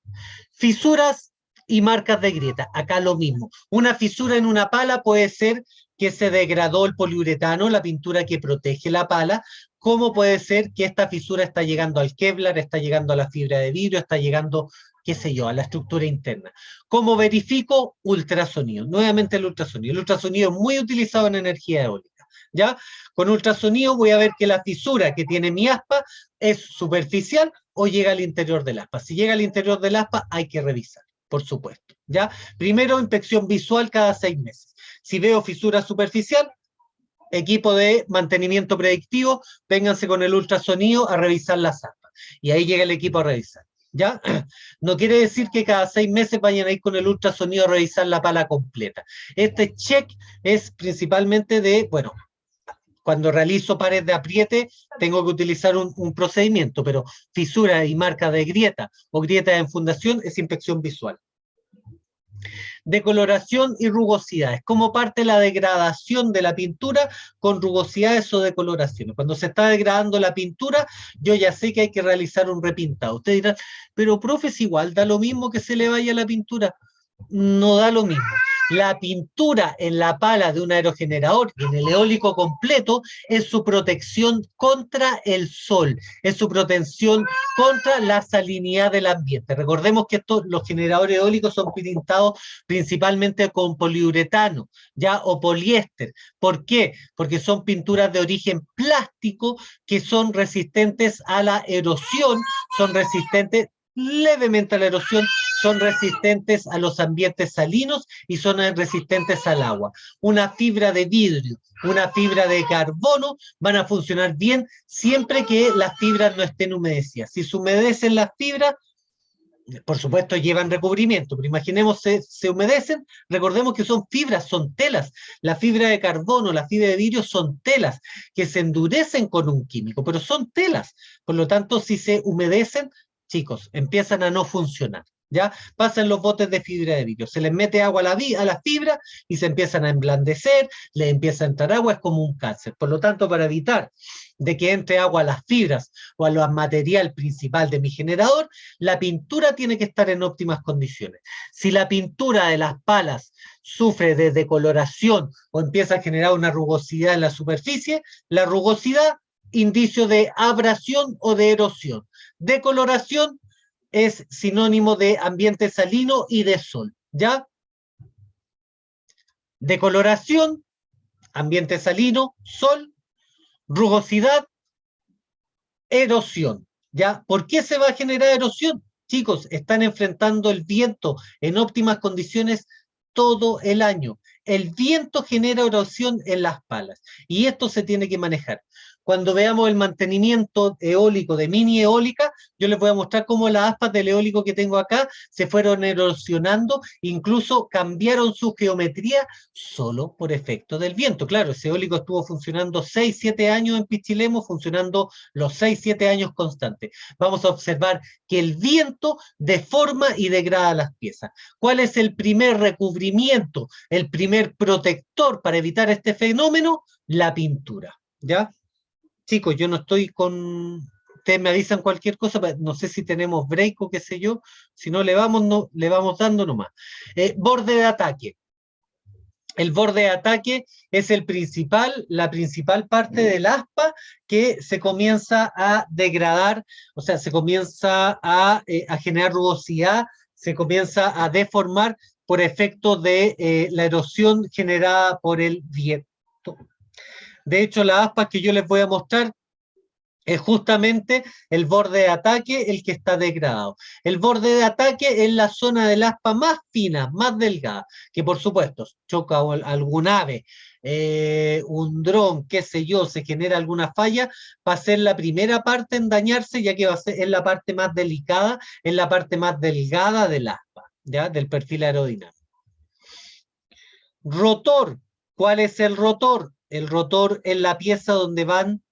Fisuras y marcas de grieta. Acá lo mismo. Una fisura en una pala puede ser que se degradó el poliuretano, la pintura que protege la pala, como puede ser que esta fisura está llegando al Kevlar, está llegando a la fibra de vidrio, está llegando, qué sé yo, a la estructura interna. ¿Cómo verifico? Ultrasonido. Nuevamente el ultrasonido. El ultrasonido es muy utilizado en energía eólica, ¿ya? Con ultrasonido voy a ver que la fisura que tiene mi aspa es superficial o llega al interior del aspa. Si llega al interior del aspa, hay que revisar, por supuesto, ¿ya? Primero, inspección visual cada 6 meses. Si veo fisura superficial, equipo de mantenimiento predictivo, vénganse con el ultrasonido a revisar las aspas. Y ahí llega el equipo a revisar, ¿ya? No quiere decir que cada 6 meses vayan a ir con el ultrasonido a revisar la pala completa. Este check es principalmente de, bueno, cuando realizo pares de apriete, tengo que utilizar un procedimiento, pero fisura y marca de grieta o grieta en fundación es inspección visual. Decoloración y rugosidades, como parte de la degradación de la pintura con rugosidades o decoloraciones. Cuando se está degradando la pintura, yo ya sé que hay que realizar un repintado. Usted dirá, pero profe, es igual, da lo mismo que se le vaya la pintura. No da lo mismo. La pintura en la pala de un aerogenerador y en el eólico completo es su protección contra el sol, es su protección contra la salinidad del ambiente. Recordemos que los generadores eólicos son pintados principalmente con poliuretano, ya, o poliéster. ¿Por qué? Porque son pinturas de origen plástico que son resistentes a la erosión, son resistentes levemente a la erosión, son resistentes a los ambientes salinos y son resistentes al agua. Una fibra de vidrio, una fibra de carbono van a funcionar bien siempre que las fibras no estén humedecidas. Si se humedecen las fibras, por supuesto llevan recubrimiento, pero imaginemos se humedecen, recordemos que son fibras, son telas. La fibra de carbono, la fibra de vidrio son telas que se endurecen con un químico, pero son telas. Por lo tanto, si se humedecen, chicos, empiezan a no funcionar. ¿Ya? Pasan los botes de fibra de vidrio, se les mete agua a la fibra y se empiezan a emblandecer, les empieza a entrar agua, es como un cáncer. Por lo tanto, para evitar de que entre agua a las fibras o a lo material principal de mi generador, la pintura tiene que estar en óptimas condiciones. Si la pintura de las palas sufre de decoloración o empieza a generar una rugosidad en la superficie, la rugosidad, indicio de abrasión o de erosión. Decoloración es sinónimo de ambiente salino y de sol, ¿ya? Decoloración, ambiente salino, sol, rugosidad, erosión, ¿ya? ¿Por qué se va a generar erosión? Chicos, están enfrentando el viento en óptimas condiciones todo el año. El viento genera erosión en las palas y esto se tiene que manejar. Cuando veamos el mantenimiento eólico de mini eólica, yo les voy a mostrar cómo las aspas del eólico que tengo acá se fueron erosionando, incluso cambiaron su geometría solo por efecto del viento. Claro, ese eólico estuvo funcionando 6, 7 años en Pichilemu, funcionando los 6, 7 años constantes. Vamos a observar que el viento deforma y degrada las piezas. ¿Cuál es el primer recubrimiento, el primer protector para evitar este fenómeno? La pintura, ¿ya? Chicos, yo no estoy con... Ustedes me avisan cualquier cosa, no sé si tenemos break o qué sé yo, si no le vamos, no, le vamos dando nomás. Borde de ataque. El borde de ataque es la principal parte del aspa que se comienza a degradar, o sea, se comienza a generar rugosidad, se comienza a deformar por efecto de la erosión generada por el viento. De hecho, las aspas que yo les voy a mostrar es justamente el borde de ataque el que está degradado. El borde de ataque es la zona del aspa más fina, más delgada, que por supuesto choca algún ave, un dron, qué sé yo, se genera alguna falla, va a ser la primera parte en dañarse, ya que es la parte más delicada, es la parte más delgada del aspa, ¿ya? Del perfil aerodinámico. Rotor. ¿Cuál es el rotor? El rotor es la pieza donde van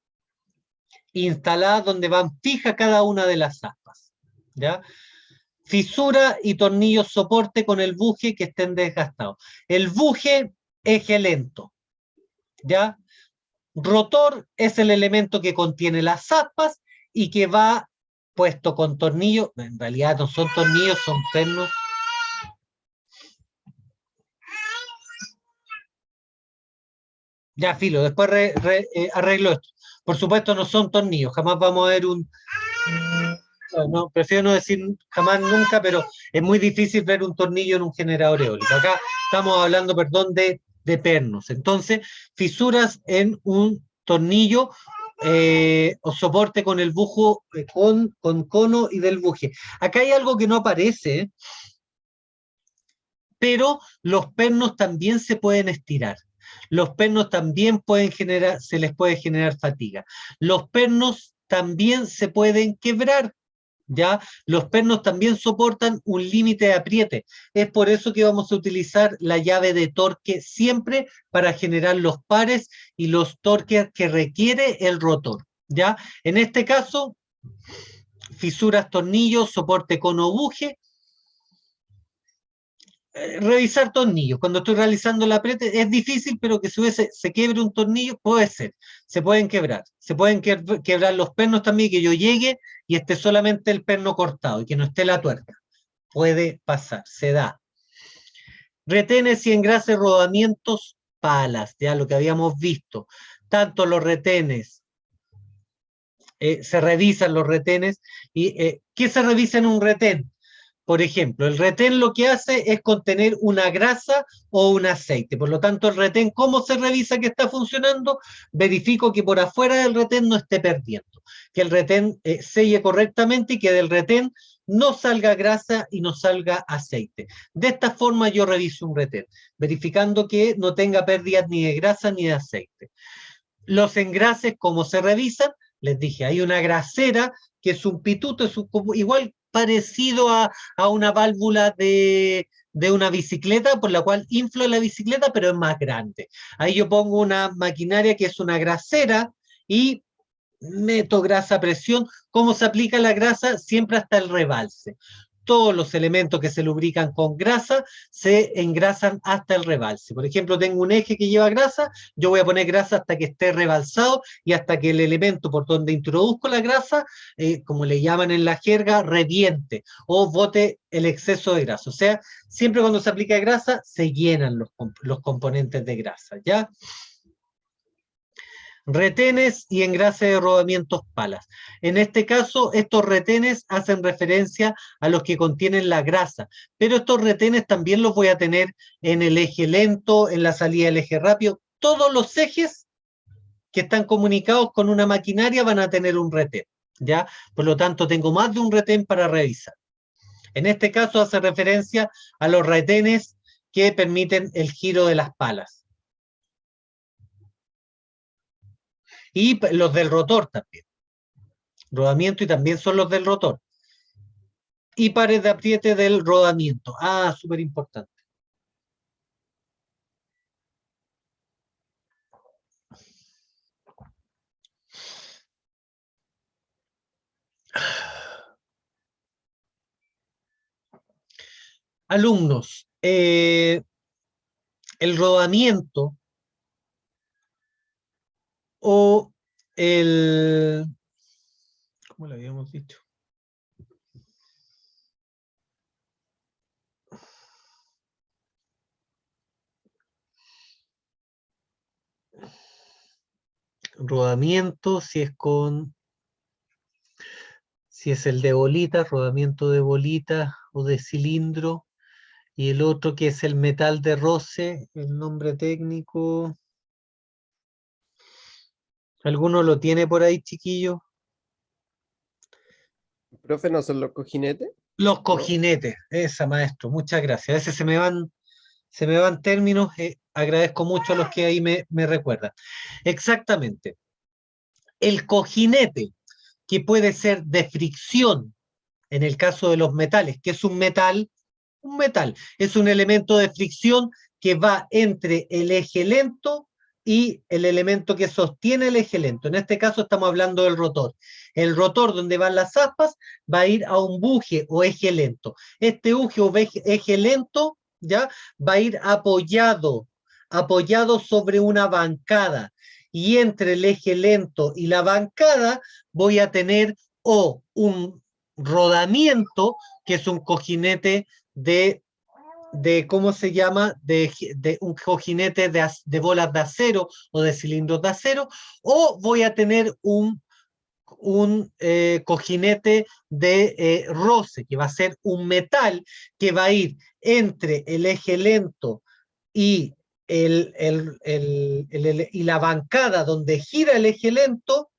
instaladas, donde van fijas cada una de las aspas, ¿ya? Fisura y tornillos soporte con el buje que estén desgastados. El buje, eje lento, ¿ya? Rotor es el elemento que contiene las aspas y que va puesto con tornillos, en realidad no son tornillos, son pernos. Ya, filo, después arreglo esto. Por supuesto no son tornillos, jamás vamos a ver no, prefiero no decir jamás nunca, pero es muy difícil ver un tornillo en un generador eólico. Acá estamos hablando, perdón, de pernos. Entonces, fisuras en un tornillo o soporte con el bujo, con cono y del buje. Acá hay algo que no aparece, pero los pernos también se pueden estirar. Los pernos también pueden generar, se les puede generar fatiga. Los pernos también se pueden quebrar. ¿Ya? Los pernos también soportan un límite de apriete. Es por eso que vamos a utilizar la llave de torque siempre para generar los pares y los torques que requiere el rotor. ¿Ya? En este caso, fisuras, tornillos, soporte cono buje. Revisar tornillos. Cuando estoy realizando el apriete es difícil, pero que se quiebre un tornillo, puede ser. Se pueden quebrar. Se pueden quebrar los pernos también, que yo llegue y esté solamente el perno cortado y que no esté la tuerca. Puede pasar, se da. Retenes y engrases, rodamientos, palas, ya lo que habíamos visto. Tanto los retenes, se revisan los retenes. Y ¿qué se revisa en un retén? Por ejemplo, el retén lo que hace es contener una grasa o un aceite. Por lo tanto, el retén, ¿cómo se revisa que está funcionando? Verifico que por afuera del retén no esté perdiendo, que el retén selle correctamente y que del retén no salga grasa y no salga aceite. De esta forma yo reviso un retén, verificando que no tenga pérdidas ni de grasa ni de aceite. Los engrases, ¿cómo se revisan? Les dije, hay una grasera que es un pituto, igual parecido a una válvula de una bicicleta, por la cual inflo la bicicleta, pero es más grande. Ahí yo pongo una maquinaria que es una grasera y meto grasa a presión. ¿Cómo se aplica la grasa? Siempre hasta el rebalse. Todos los elementos que se lubrican con grasa se engrasan hasta el rebalse. Por ejemplo, tengo un eje que lleva grasa, yo voy a poner grasa hasta que esté rebalsado y hasta que el elemento por donde introduzco la grasa, como le llaman en la jerga, reviente o bote el exceso de grasa. O sea, siempre cuando se aplica grasa, se llenan los componentes de grasa, ¿ya? Retenes y engrase de rodamientos palas. En este caso, estos retenes hacen referencia a los que contienen la grasa, pero estos retenes también los voy a tener en el eje lento, en la salida del eje rápido. Todos los ejes que están comunicados con una maquinaria van a tener un retén, ¿ya? Por lo tanto, tengo más de un retén para revisar. En este caso hace referencia a los retenes que permiten el giro de las palas. Y los del rotor también. Rodamiento y también son los del rotor. Y pares de apriete del rodamiento. Ah, súper importante. Alumnos, el rodamiento o el... ¿Cómo lo habíamos dicho? Rodamiento, si es el de bolitas, rodamiento de bolitas o de cilindro, y el otro que es el metal de roce, el nombre técnico. ¿Alguno lo tiene por ahí, chiquillo? ¿Profe, no son los cojinetes? Los ¿No? cojinetes, esa, maestro, muchas gracias. A veces se me van términos, agradezco mucho a los que ahí me recuerdan. Exactamente. El cojinete, que puede ser de fricción, en el caso de los metales, que es un metal, es un elemento de fricción que va entre el eje lento y el elemento que sostiene el eje lento. En este caso estamos hablando del rotor. El rotor donde van las aspas va a ir a un buje o eje lento. Este buje o eje lento, ¿ya? Va a ir apoyado sobre una bancada. Y entre el eje lento y la bancada voy a tener o un rodamiento, que es un cojinete de ¿cómo se llama? De un cojinete de bolas de acero o de cilindros de acero, o voy a tener un cojinete de roce, que va a ser un metal que va a ir entre el eje lento y, y la bancada donde gira el eje lento,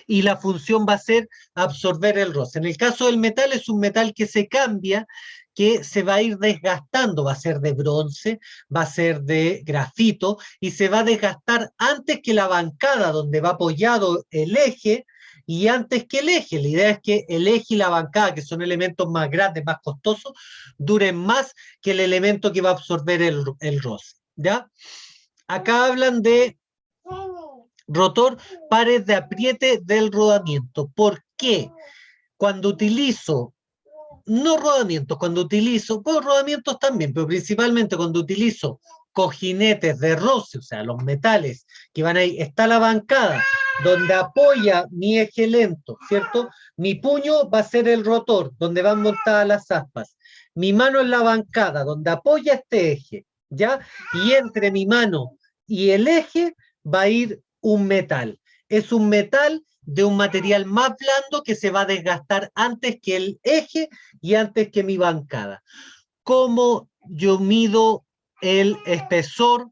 y la función va a ser absorber el roce. En el caso del metal, es un metal que se cambia, que se va a ir desgastando, va a ser de bronce, va a ser de grafito, y se va a desgastar antes que la bancada donde va apoyado el eje, y antes que el eje. La idea es que el eje y la bancada, que son elementos más grandes, más costosos, duren más que el elemento que va a absorber el roce. ¿Ya? Acá hablan de rotor, pares de apriete del rodamiento. ¿Por qué? Cuando utilizo, no rodamientos, cuando utilizo, pues rodamientos también, pero principalmente cuando utilizo cojinetes de roce, o sea, los metales que van ahí, está la bancada donde apoya mi eje lento, ¿cierto? Mi puño va a ser el rotor, donde van montadas las aspas. Mi mano es la bancada, donde apoya este eje, ¿ya? Y entre mi mano y el eje va a ir un metal. Es un metal de un material más blando que se va a desgastar antes que el eje y antes que mi bancada. ¿Cómo yo mido el espesor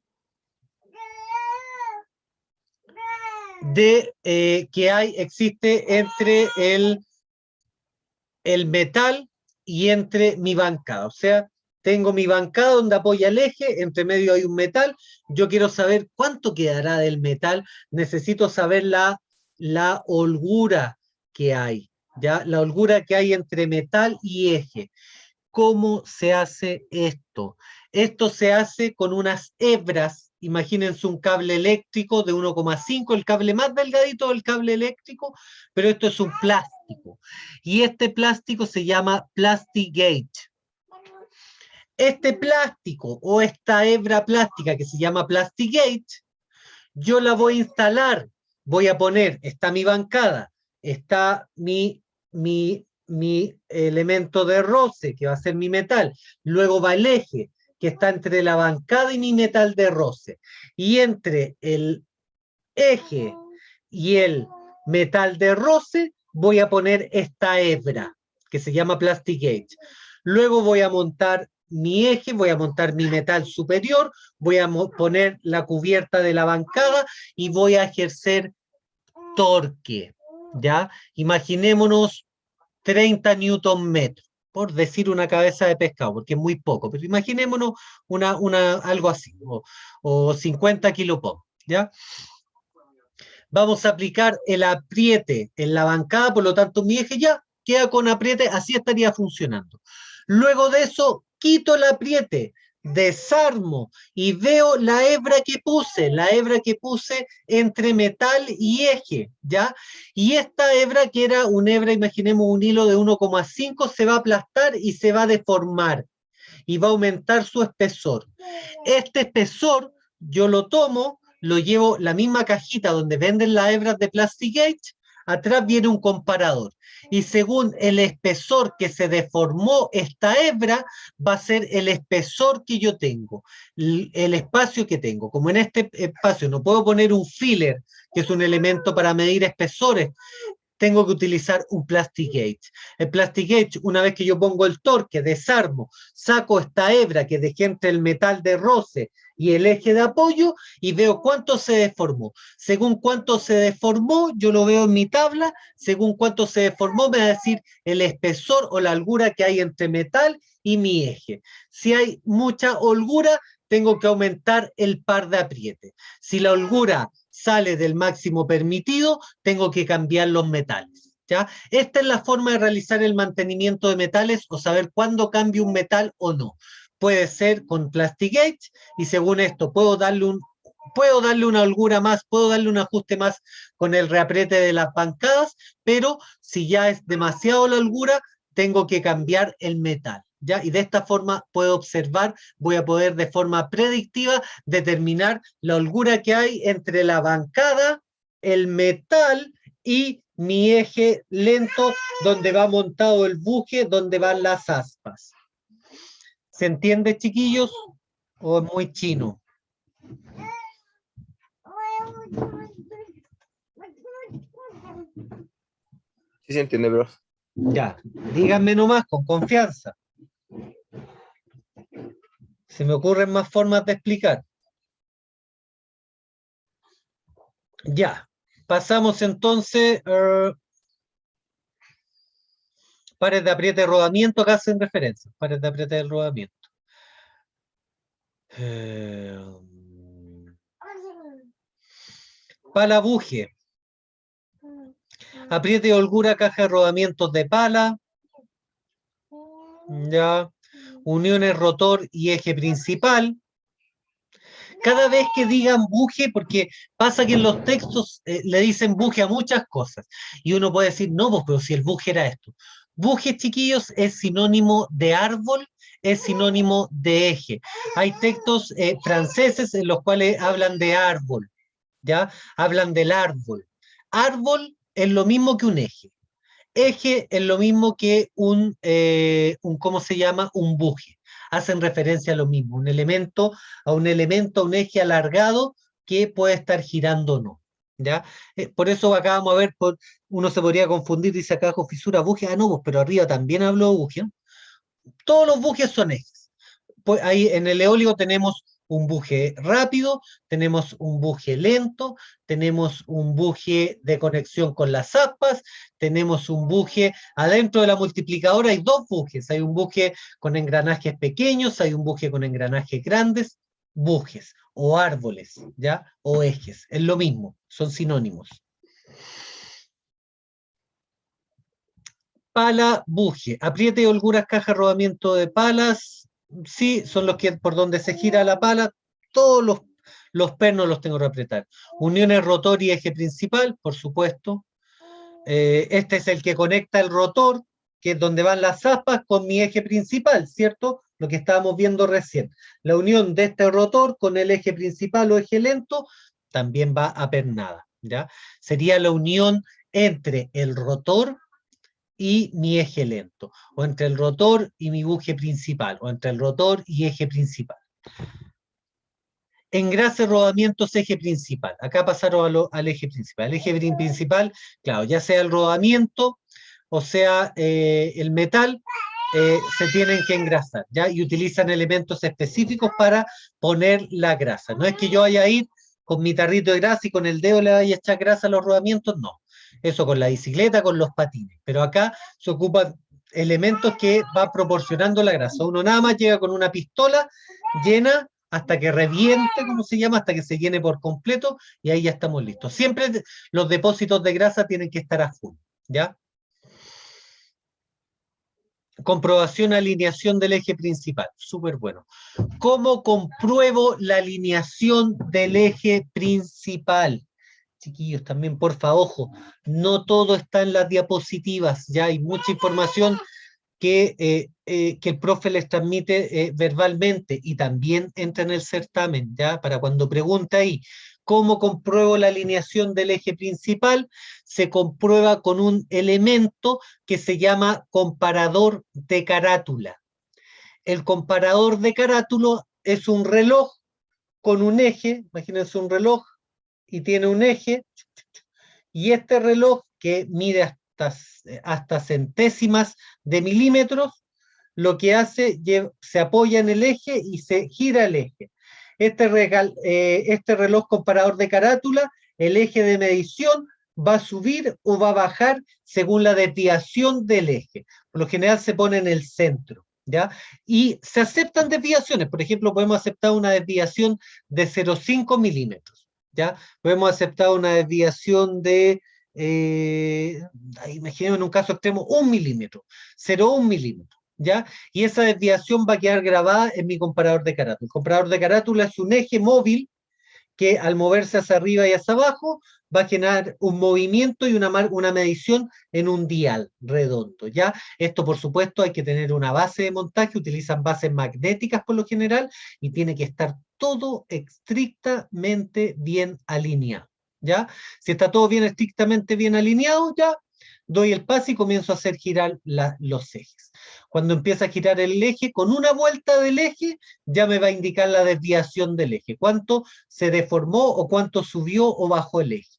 que existe entre el metal y entre mi bancada? O sea, tengo mi bancada donde apoya el eje, entre medio hay un metal, yo quiero saber cuánto quedará del metal, necesito saber la holgura que hay, ¿ya? La holgura que hay entre metal y eje. ¿Cómo se hace esto? Esto se hace con unas hebras. Imagínense un cable eléctrico de 1,5, el cable más delgadito del cable eléctrico, pero esto es un plástico. Y este plástico se llama Plastigate. Este plástico o esta hebra plástica que se llama Plastigate, yo la voy a instalar, voy a poner, está mi bancada, está mi elemento de roce, que va a ser mi metal, luego va el eje, que está entre la bancada y mi metal de roce, y entre el eje y el metal de roce voy a poner esta hebra, que se llama Plastigate. Luego voy a montar mi eje, voy a montar mi metal superior, voy a poner la cubierta de la bancada y voy a ejercer torque, ¿ya? Imaginémonos 30 newton metros, por decir una cabeza de pescado, porque es muy poco, pero imaginémonos algo así, o 50 kilopom, ¿ya? Vamos a aplicar el apriete en la bancada, por lo tanto mi eje ya queda con apriete, así estaría funcionando. Luego de eso, quito el apriete, desarmo y veo la hebra que puse entre metal y eje, ¿ya? Y esta hebra, que era una hebra, imaginemos un hilo de 1,5, se va a aplastar y se va a deformar y va a aumentar su espesor. Este espesor yo lo tomo, lo llevo la misma cajita donde venden las hebras de Plastigate, atrás viene un comparador. Y según el espesor que se deformó esta hebra, va a ser el espesor que yo tengo, el espacio que tengo. Como en este espacio no puedo poner un filler, que es un elemento para medir espesores, tengo que utilizar un Plastigate. El Plastigate, una vez que yo pongo el torque, desarmo, saco esta hebra que dejé entre el metal de roce y el eje de apoyo y veo cuánto se deformó. Según cuánto se deformó, yo lo veo en mi tabla, según cuánto se deformó me va a decir el espesor o la holgura que hay entre metal y mi eje. Si hay mucha holgura, tengo que aumentar el par de apriete. Si la holgura sale del máximo permitido, tengo que cambiar los metales, ¿ya? Esta es la forma de realizar el mantenimiento de metales o saber cuándo cambio un metal o no. Puede ser con Plastigate y según esto puedo darle una holgura más, puedo darle un ajuste más con el reapriete de las bancadas, pero si ya es demasiado la holgura, tengo que cambiar el metal, ¿ya? Y de esta forma puedo observar, voy a poder de forma predictiva determinar la holgura que hay entre la bancada, el metal y mi eje lento, donde va montado el buje, donde van las aspas. ¿Se entiende, chiquillos? ¿O es muy chino? Sí se entiende, profe. Ya, díganme nomás con confianza. Se me ocurren más formas de explicar. Ya, pasamos entonces pares de apriete de rodamiento, acá hacen referencia, pares de apriete de rodamiento. Pala buje, apriete de holgura, caja de rodamientos de pala, ya, uniones rotor y eje principal. Cada vez que digan buje, porque pasa que en los textos le dicen buje a muchas cosas, y uno puede decir, no, pues, pero si el buje era esto. Buje, chiquillos, es sinónimo de árbol, es sinónimo de eje. Hay textos franceses en los cuales hablan de árbol, ¿ya? Hablan del árbol. Árbol es lo mismo que un eje. Eje es lo mismo que ¿cómo se llama? Un buje. Hacen referencia a lo mismo, a un eje alargado que puede estar girando o no. ¿Ya? Por eso acá vamos a ver, uno se podría confundir, dice acá abajo fisura, buje, no, pues, pero arriba también hablo de buje. Todos los bujes son ejes. Pues ahí en el eólico tenemos un buje rápido, tenemos un buje lento, tenemos un buje de conexión con las aspas, tenemos un buje adentro de la multiplicadora, hay dos bujes, hay un buje con engranajes pequeños, hay un buje con engranajes grandes, bujes o árboles, ¿ya? O ejes, es lo mismo, son sinónimos. Pala, buje, apriete y holguras, caja, rodamiento de palas, sí, son los que por donde se gira la pala, todos los pernos los tengo que apretar. Uniones rotor y eje principal, por supuesto. Este es el que conecta el rotor, que es donde van las aspas, con mi eje principal, ¿cierto? Lo que estábamos viendo recién. La unión de este rotor con el eje principal o eje lento también va a pernada, ¿ya? Sería la unión entre el rotor y mi eje lento, o entre el rotor y mi buje principal, o entre el rotor y eje principal. Engrase, rodamientos, eje principal. Acá pasaron al eje principal. El eje principal, claro, ya sea el rodamiento, o sea el metal, se tienen que engrasar, ¿ya? Y utilizan elementos específicos para poner la grasa. No es que yo vaya a ir con mi tarrito de grasa y con el dedo le vaya a echar grasa a los rodamientos, no. Eso con la bicicleta, con los patines. Pero acá se ocupan elementos que va proporcionando la grasa. Uno nada más llega con una pistola llena hasta que reviente, como se llama, hasta que se llene por completo, y ahí ya estamos listos. Siempre los depósitos de grasa tienen que estar a full, ¿ya? Comprobación, alineación del eje principal, súper bueno. ¿Cómo compruebo la alineación del eje principal? Chiquillos, también, porfa, ojo, no todo está en las diapositivas, ya hay mucha información que el profe les transmite verbalmente y también entra en el certamen, ¿ya? Para cuando pregunta ahí, ¿cómo compruebo la alineación del eje principal? Se comprueba con un elemento que se llama comparador de carátula. El comparador de carátula es un reloj con un eje, imagínense un reloj, y tiene un eje, y este reloj que mide hasta centésimas de milímetros, lo que hace, se apoya en el eje y se gira el eje. Este reloj comparador de carátula, el eje de medición va a subir o va a bajar según la desviación del eje. Por lo general se pone en el centro, ¿ya? Y se aceptan desviaciones. Por ejemplo, podemos aceptar una desviación de 0,5 milímetros, ¿ya? Podemos aceptar una desviación de imaginemos en un caso extremo 1 milímetro, 0,1 milímetro, ¿ya? Y esa desviación va a quedar grabada en mi comparador de carátula. El comparador de carátula es un eje móvil que al moverse hacia arriba y hacia abajo va a generar un movimiento y una medición en un dial redondo, ¿ya? Esto, por supuesto, hay que tener una base de montaje, utilizan bases magnéticas por lo general y tiene que estar todo estrictamente bien alineado, ¿ya? Si está todo bien, estrictamente bien alineado, ya doy el pase y comienzo a hacer girar los ejes. Cuando empieza a girar el eje, con una vuelta del eje, ya me va a indicar la desviación del eje, cuánto se deformó o cuánto subió o bajó el eje.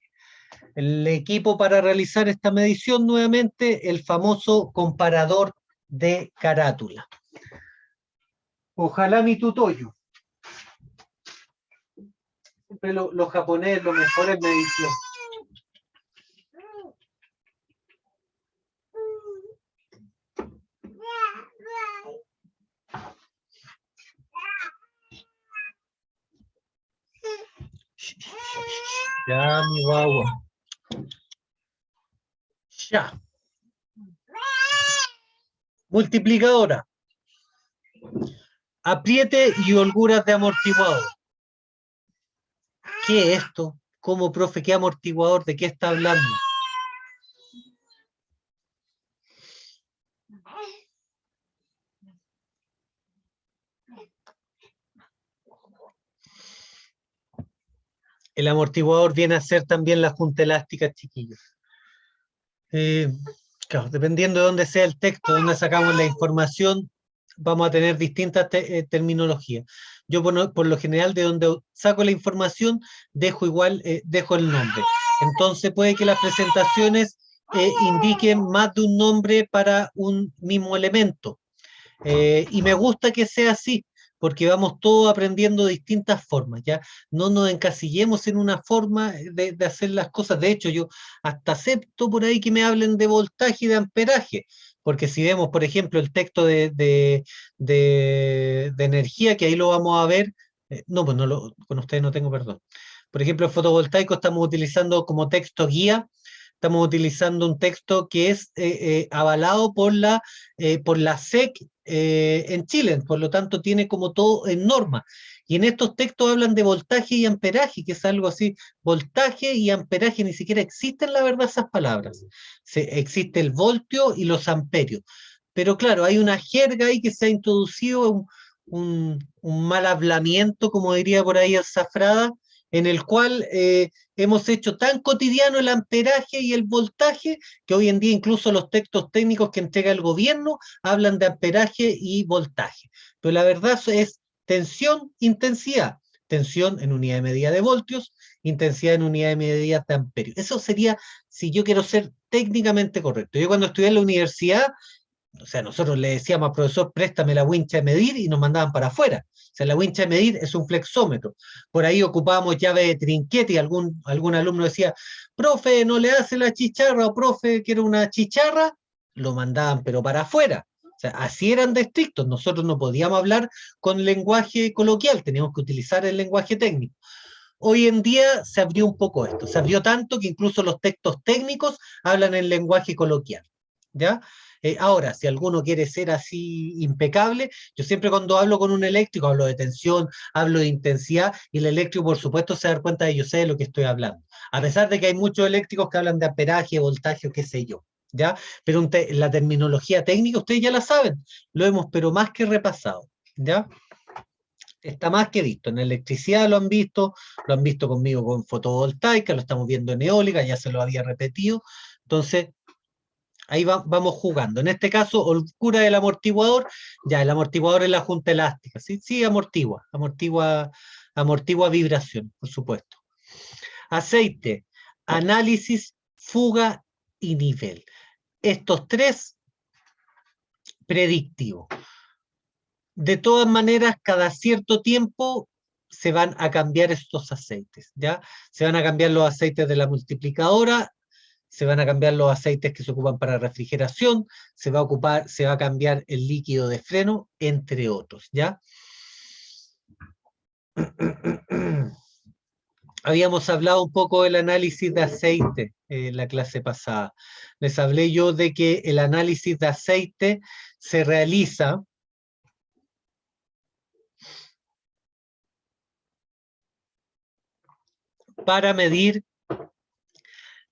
El equipo para realizar esta medición, nuevamente, el famoso comparador de carátula. Ojalá mi tutoyo. Siempre los japoneses, los mejores medición. Ya, mi guagua. Ya. Multiplicadora. Apriete y holguras de amortiguador. ¿Qué es esto? ¿Cómo, profe? ¿Qué amortiguador? ¿De qué está hablando? El amortiguador viene a ser también la junta elástica, chiquillos. Claro, dependiendo de dónde sea el texto, de dónde sacamos la información, vamos a tener distintas terminologías. Yo por lo general, de donde saco la información, dejo el nombre. Entonces puede que las presentaciones indiquen más de un nombre para un mismo elemento. Y me gusta que sea así, porque vamos todos aprendiendo distintas formas, ¿ya? No nos encasillemos en una forma de hacer las cosas. De hecho, yo hasta acepto por ahí que me hablen de voltaje y de amperaje, porque si vemos, por ejemplo, el texto de energía, que ahí lo vamos a ver, no, pues con ustedes no tengo perdón. Por ejemplo, el fotovoltaico estamos utilizando como texto guía, estamos utilizando un texto que es avalado por la SEC en Chile, por lo tanto tiene como todo en norma. Y en estos textos hablan de voltaje y amperaje, que es algo así. Voltaje y amperaje ni siquiera existen, la verdad, esas palabras. Existe el voltio y los amperios. Pero claro, hay una jerga ahí que se ha introducido, un mal hablamiento, como diría por ahí el Zafrada, en el cual hemos hecho tan cotidiano el amperaje y el voltaje, que hoy en día incluso los textos técnicos que entrega el gobierno hablan de amperaje y voltaje. Pero la verdad es tensión, intensidad. Tensión en unidad de medida de voltios, intensidad en unidad de medida de amperios. Eso sería, si yo quiero ser técnicamente correcto. Yo cuando estudié en la universidad, o sea, nosotros le decíamos al profesor, préstame la wincha de medir, y nos mandaban para afuera. O sea, la wincha de medir es un flexómetro. Por ahí ocupábamos llave de trinquete y algún alumno decía, profe, no le hace la chicharra, o profe, quiero una chicharra, lo mandaban pero para afuera. O sea, así eran de estrictos. Nosotros no podíamos hablar con lenguaje coloquial, teníamos que utilizar el lenguaje técnico. Hoy en día se abrió un poco esto, se abrió tanto que incluso los textos técnicos hablan en lenguaje coloquial, ¿ya? Ahora, si alguno quiere ser así impecable, yo siempre cuando hablo con un eléctrico hablo de tensión, hablo de intensidad, y el eléctrico por supuesto se da cuenta de que yo sé de lo que estoy hablando, a pesar de que hay muchos eléctricos que hablan de amperaje, voltaje o qué sé yo, ¿ya? Pero la terminología técnica ustedes ya la saben, lo hemos pero más que repasado, ¿ya? Está más que visto. En electricidad lo han visto conmigo con fotovoltaica, lo estamos viendo en eólica, ya se lo había repetido. Entonces, ahí vamos jugando. En este caso, holgura del amortiguador, ya el amortiguador es la junta elástica, sí, sí, amortigua vibración, por supuesto. Aceite, análisis, fuga y nivel. Estos tres predictivos. De todas maneras, cada cierto tiempo se van a cambiar estos aceites, ¿ya? Se van a cambiar los aceites de la multiplicadora, se van a cambiar los aceites que se ocupan para refrigeración, se va a cambiar el líquido de freno, entre otros, ¿ya? Habíamos hablado un poco del análisis de aceite en la clase pasada. Les hablé yo de que el análisis de aceite se realiza para medir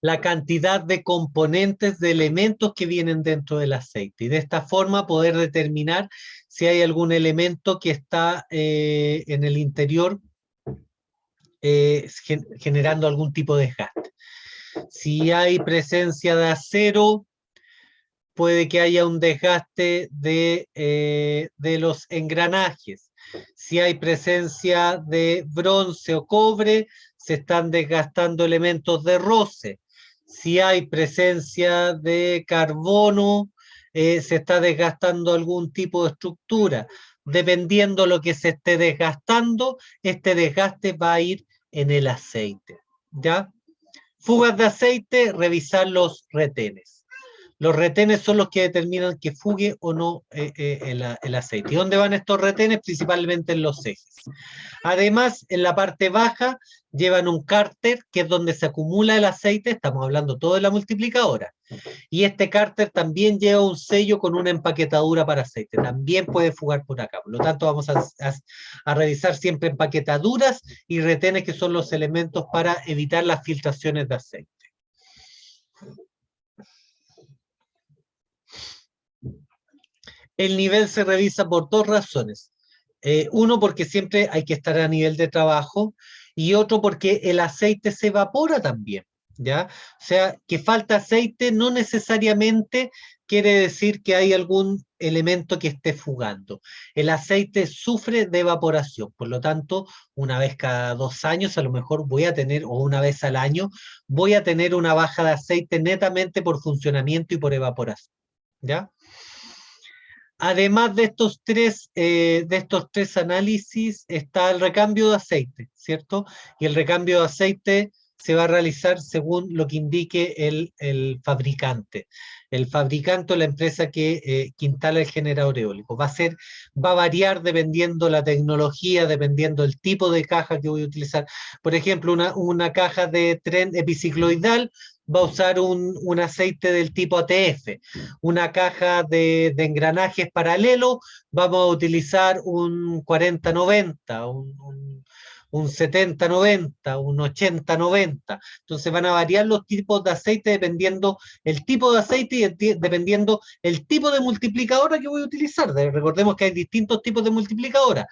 la cantidad de componentes, de elementos que vienen dentro del aceite. Y de esta forma poder determinar si hay algún elemento que está en el interior generando algún tipo de desgaste. Si hay presencia de acero, puede que haya un desgaste de los engranajes. Si hay presencia de bronce o cobre, se están desgastando elementos de roce. Si hay presencia de carbono, se está desgastando algún tipo de estructura. Dependiendo lo que se esté desgastando, este desgaste va a ir en el aceite. ¿Ya? Fugas de aceite, revisar los retenes. Los retenes son los que determinan que fugue o no el aceite. ¿Y dónde van estos retenes? Principalmente en los ejes. Además, en la parte baja llevan un cárter, que es donde se acumula el aceite, estamos hablando todo de la multiplicadora. Y este cárter también lleva un sello con una empaquetadura para aceite. También puede fugar por acá. Por lo tanto, vamos a revisar siempre empaquetaduras y retenes, que son los elementos para evitar las filtraciones de aceite. El nivel se revisa por dos razones. Uno, porque siempre hay que estar a nivel de trabajo, y otro, porque el aceite se evapora también, ¿ya? O sea, que falta aceite no necesariamente quiere decir que hay algún elemento que esté fugando. El aceite sufre de evaporación, por lo tanto, una vez cada 2 años a lo mejor voy a tener, o una vez al año, voy a tener una baja de aceite netamente por funcionamiento y por evaporación, ¿ya? Además de estos tres análisis, está el recambio de aceite, ¿cierto? Y el recambio de aceite se va a realizar según lo que indique el fabricante. El fabricante o la empresa que instala el generador eólico. Va a variar dependiendo la tecnología, dependiendo el tipo de caja que voy a utilizar. Por ejemplo, una caja de tren epicicloidal va a usar un aceite del tipo ATF. Una caja de engranajes paralelo, vamos a utilizar un 40-90, un 70-90, un 80-90. Entonces van a variar los tipos de aceite dependiendo el tipo de aceite y dependiendo el tipo de multiplicadora que voy a utilizar. Recordemos que hay distintos tipos de multiplicadora.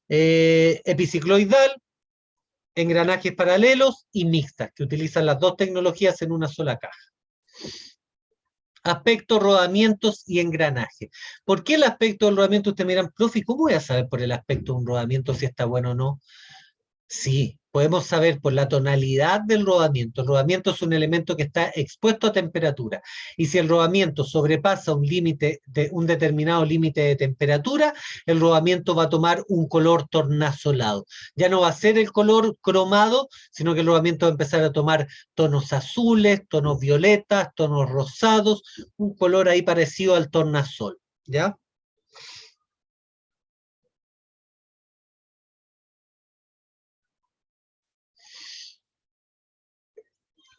Epicicloidal, engranajes paralelos y mixtas, que utilizan las dos tecnologías en una sola caja. Aspecto, rodamientos y engranaje. ¿Por qué el aspecto del rodamiento? Ustedes miran, profe, ¿cómo voy a saber por el aspecto de un rodamiento si está bueno o no? Sí, podemos saber por la tonalidad del rodamiento. El rodamiento es un elemento que está expuesto a temperatura. Y si el rodamiento sobrepasa un determinado límite de temperatura, el rodamiento va a tomar un color tornasolado. Ya no va a ser el color cromado, sino que el rodamiento va a empezar a tomar tonos azules, tonos violetas, tonos rosados, un color ahí parecido al tornasol. ¿Ya?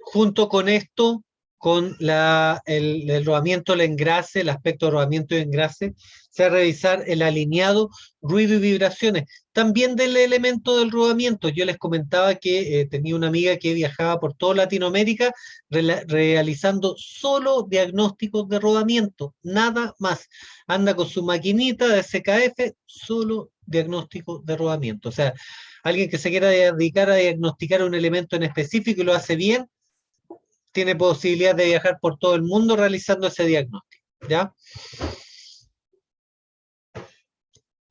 Junto con esto, con el rodamiento, el engrase, el aspecto de rodamiento y engrase, se va a revisar el alineado, ruido y vibraciones. También del elemento del rodamiento, yo les comentaba que tenía una amiga que viajaba por toda Latinoamérica realizando solo diagnósticos de rodamiento, nada más. Anda con su maquinita de SKF, solo diagnóstico de rodamiento. O sea, alguien que se quiera dedicar a diagnosticar un elemento en específico y lo hace bien, tiene posibilidad de viajar por todo el mundo realizando ese diagnóstico, ¿ya?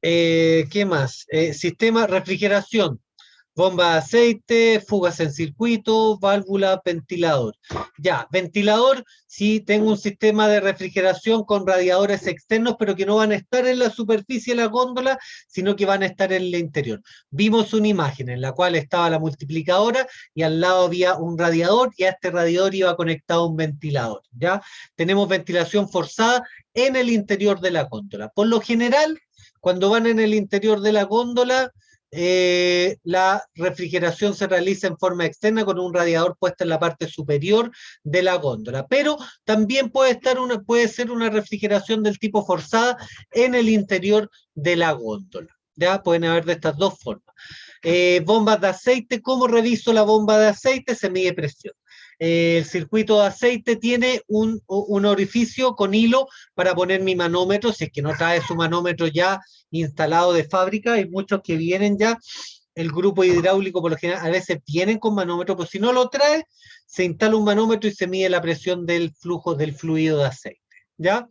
¿Qué más? Sistema refrigeración, bomba de aceite, fugas en circuito, válvula, ventilador. Ya, ventilador, sí tengo un sistema de refrigeración con radiadores externos, pero que no van a estar en la superficie de la góndola, sino que van a estar en el interior. Vimos una imagen en la cual estaba la multiplicadora y al lado había un radiador y a este radiador iba conectado un ventilador, ¿ya? Tenemos ventilación forzada en el interior de la góndola. Por lo general, cuando van en el interior de la góndola, la refrigeración se realiza en forma externa con un radiador puesto en la parte superior de la góndola, pero también puede ser una refrigeración del tipo forzada en el interior de la góndola. Ya pueden haber de estas dos formas. Bombas de aceite, ¿cómo reviso la bomba de aceite? Se mide presión. El circuito de aceite tiene un orificio con hilo para poner mi manómetro, si es que no trae su manómetro ya instalado de fábrica, hay muchos que vienen ya el grupo hidráulico por lo general a veces vienen con manómetro, pero si no lo trae, se instala un manómetro y se mide la presión del flujo del fluido de aceite, ¿ya?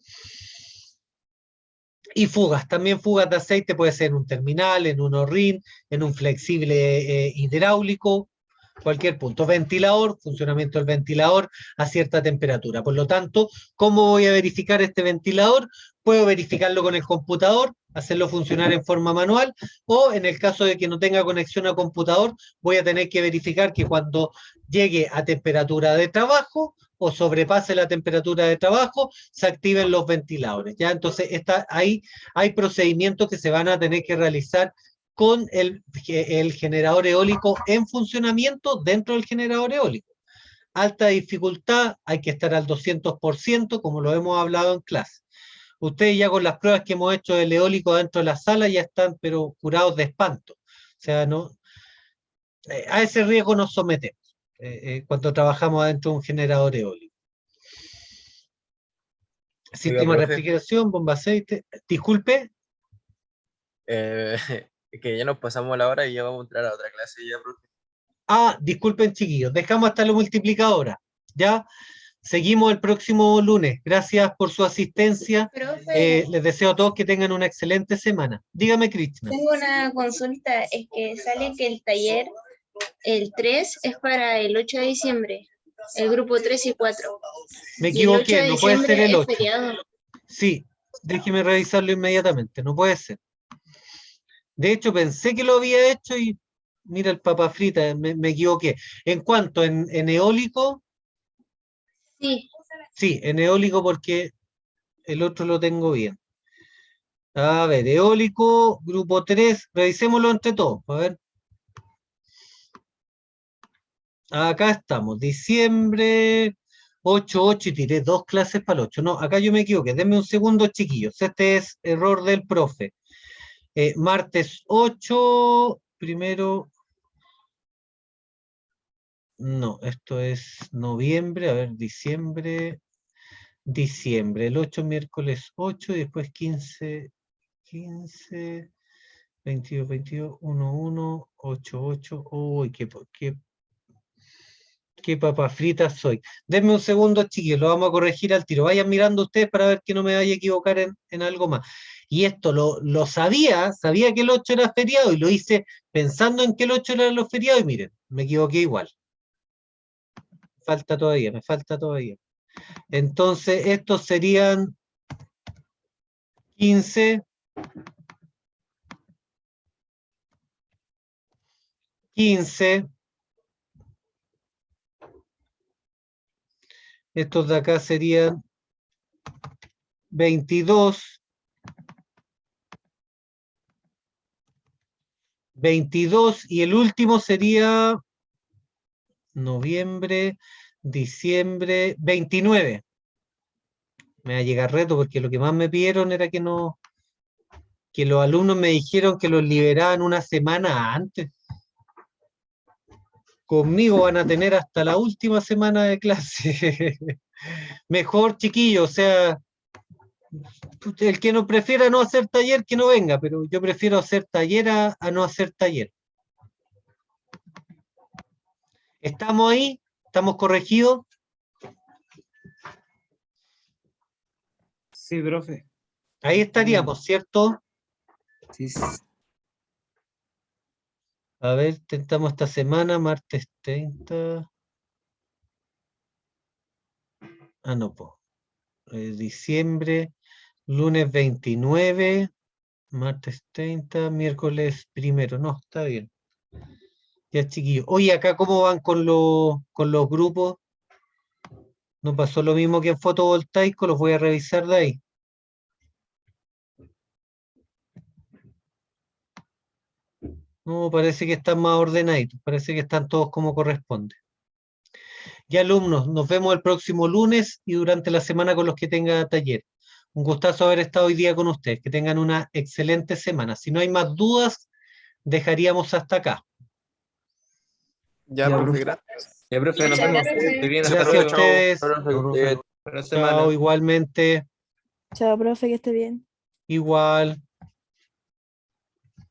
Y fugas, también fugas de aceite puede ser en un terminal, en un horrín, en un flexible hidráulico, cualquier punto. Ventilador, funcionamiento del ventilador a cierta temperatura. Por lo tanto, ¿cómo voy a verificar este ventilador? Puedo verificarlo con el computador, hacerlo funcionar en forma manual, o en el caso de que no tenga conexión a computador, voy a tener que verificar que cuando llegue a temperatura de trabajo o sobrepase la temperatura de trabajo, se activen los ventiladores. ¿Ya? Entonces, ahí hay procedimientos que se van a tener que realizar con el generador eólico en funcionamiento dentro del generador eólico. Alta dificultad, hay que estar al 200%, como lo hemos hablado en clase. Ustedes ya con las pruebas que hemos hecho del eólico dentro de la sala ya están, pero curados de espanto. O sea, no, a ese riesgo nos sometemos cuando trabajamos dentro de un generador eólico. Sistema de profe. refrigeración, bomba aceite. Disculpe. Que ya nos pasamos la hora y ya vamos a entrar a otra clase ya, profe. Ah, disculpen chiquillos, dejamos hasta la multiplicadora. ¿Ya? Seguimos el próximo lunes. Gracias por su asistencia. Les deseo a todos que tengan una excelente semana. Dígame, Krishna. Tengo una consulta, es que sale que el taller, el 3 es para el 8 de diciembre, el grupo 3 y 4. Me Y el 8 equivoqué, de no puede ser el diciembre 8. es feriado. Sí, déjeme revisarlo inmediatamente, no puede ser. De hecho, pensé que lo había hecho y mira el papa frita, me equivoqué. ¿En cuánto? ¿En eólico? Sí, Sí, en eólico porque el otro lo tengo bien. A ver, eólico, grupo 3, revisémoslo entre todos, a ver. Acá estamos, diciembre 8 y tiré 2 clases para el 8. No, acá yo me equivoqué, denme un segundo, chiquillos. Este es error del profe. Martes 8, primero. No, esto es noviembre, a ver, diciembre. El 8, miércoles 8, y después 15, 22, 1, 8. Uy, qué papas fritas soy. Denme un segundo, chiquillos, lo vamos a corregir al tiro. Vayan mirando ustedes para ver que no me vaya a equivocar en algo más. Y esto lo sabía que el 8 era feriado y lo hice pensando en que el 8 era los feriados y miren, me equivoqué igual. Me falta todavía. Entonces, estos serían 15, 15. Estos de acá serían 22, 22 y el último sería noviembre, diciembre, 29. Me va a llegar reto porque lo que más me pidieron era que los alumnos me dijeron que los liberaban una semana antes. Conmigo van a tener hasta la última semana de clase. Mejor, chiquillo, o sea, el que no prefiera no hacer taller, que no venga, pero yo prefiero hacer taller a no hacer taller. ¿Estamos ahí? ¿Estamos corregidos? Sí, profe. Ahí estaríamos, ¿cierto? Sí. A ver, tentamos esta semana, martes 30. Ah, no, pues. Diciembre, lunes 29, martes 30, miércoles 1. No, está bien. Ya, chiquillos. Oye, acá, ¿cómo van con los grupos? ¿No pasó lo mismo que en fotovoltaico? Los voy a revisar de ahí. No, parece que están más ordenaditos. Parece que están todos como corresponde. Ya, alumnos, nos vemos el próximo lunes y durante la semana con los que tenga taller. Un gustazo haber estado hoy día con ustedes. Que tengan una excelente semana. Si no hay más dudas, dejaríamos hasta acá. Ya, Ya, profe, profe. gracias. Ya, profe, nos muchas vemos. gracias. Estoy bien, hasta Gracias a luego. ustedes. Profe, Buena semana. Chao, igualmente. Chao, profe, que esté bien. Igual.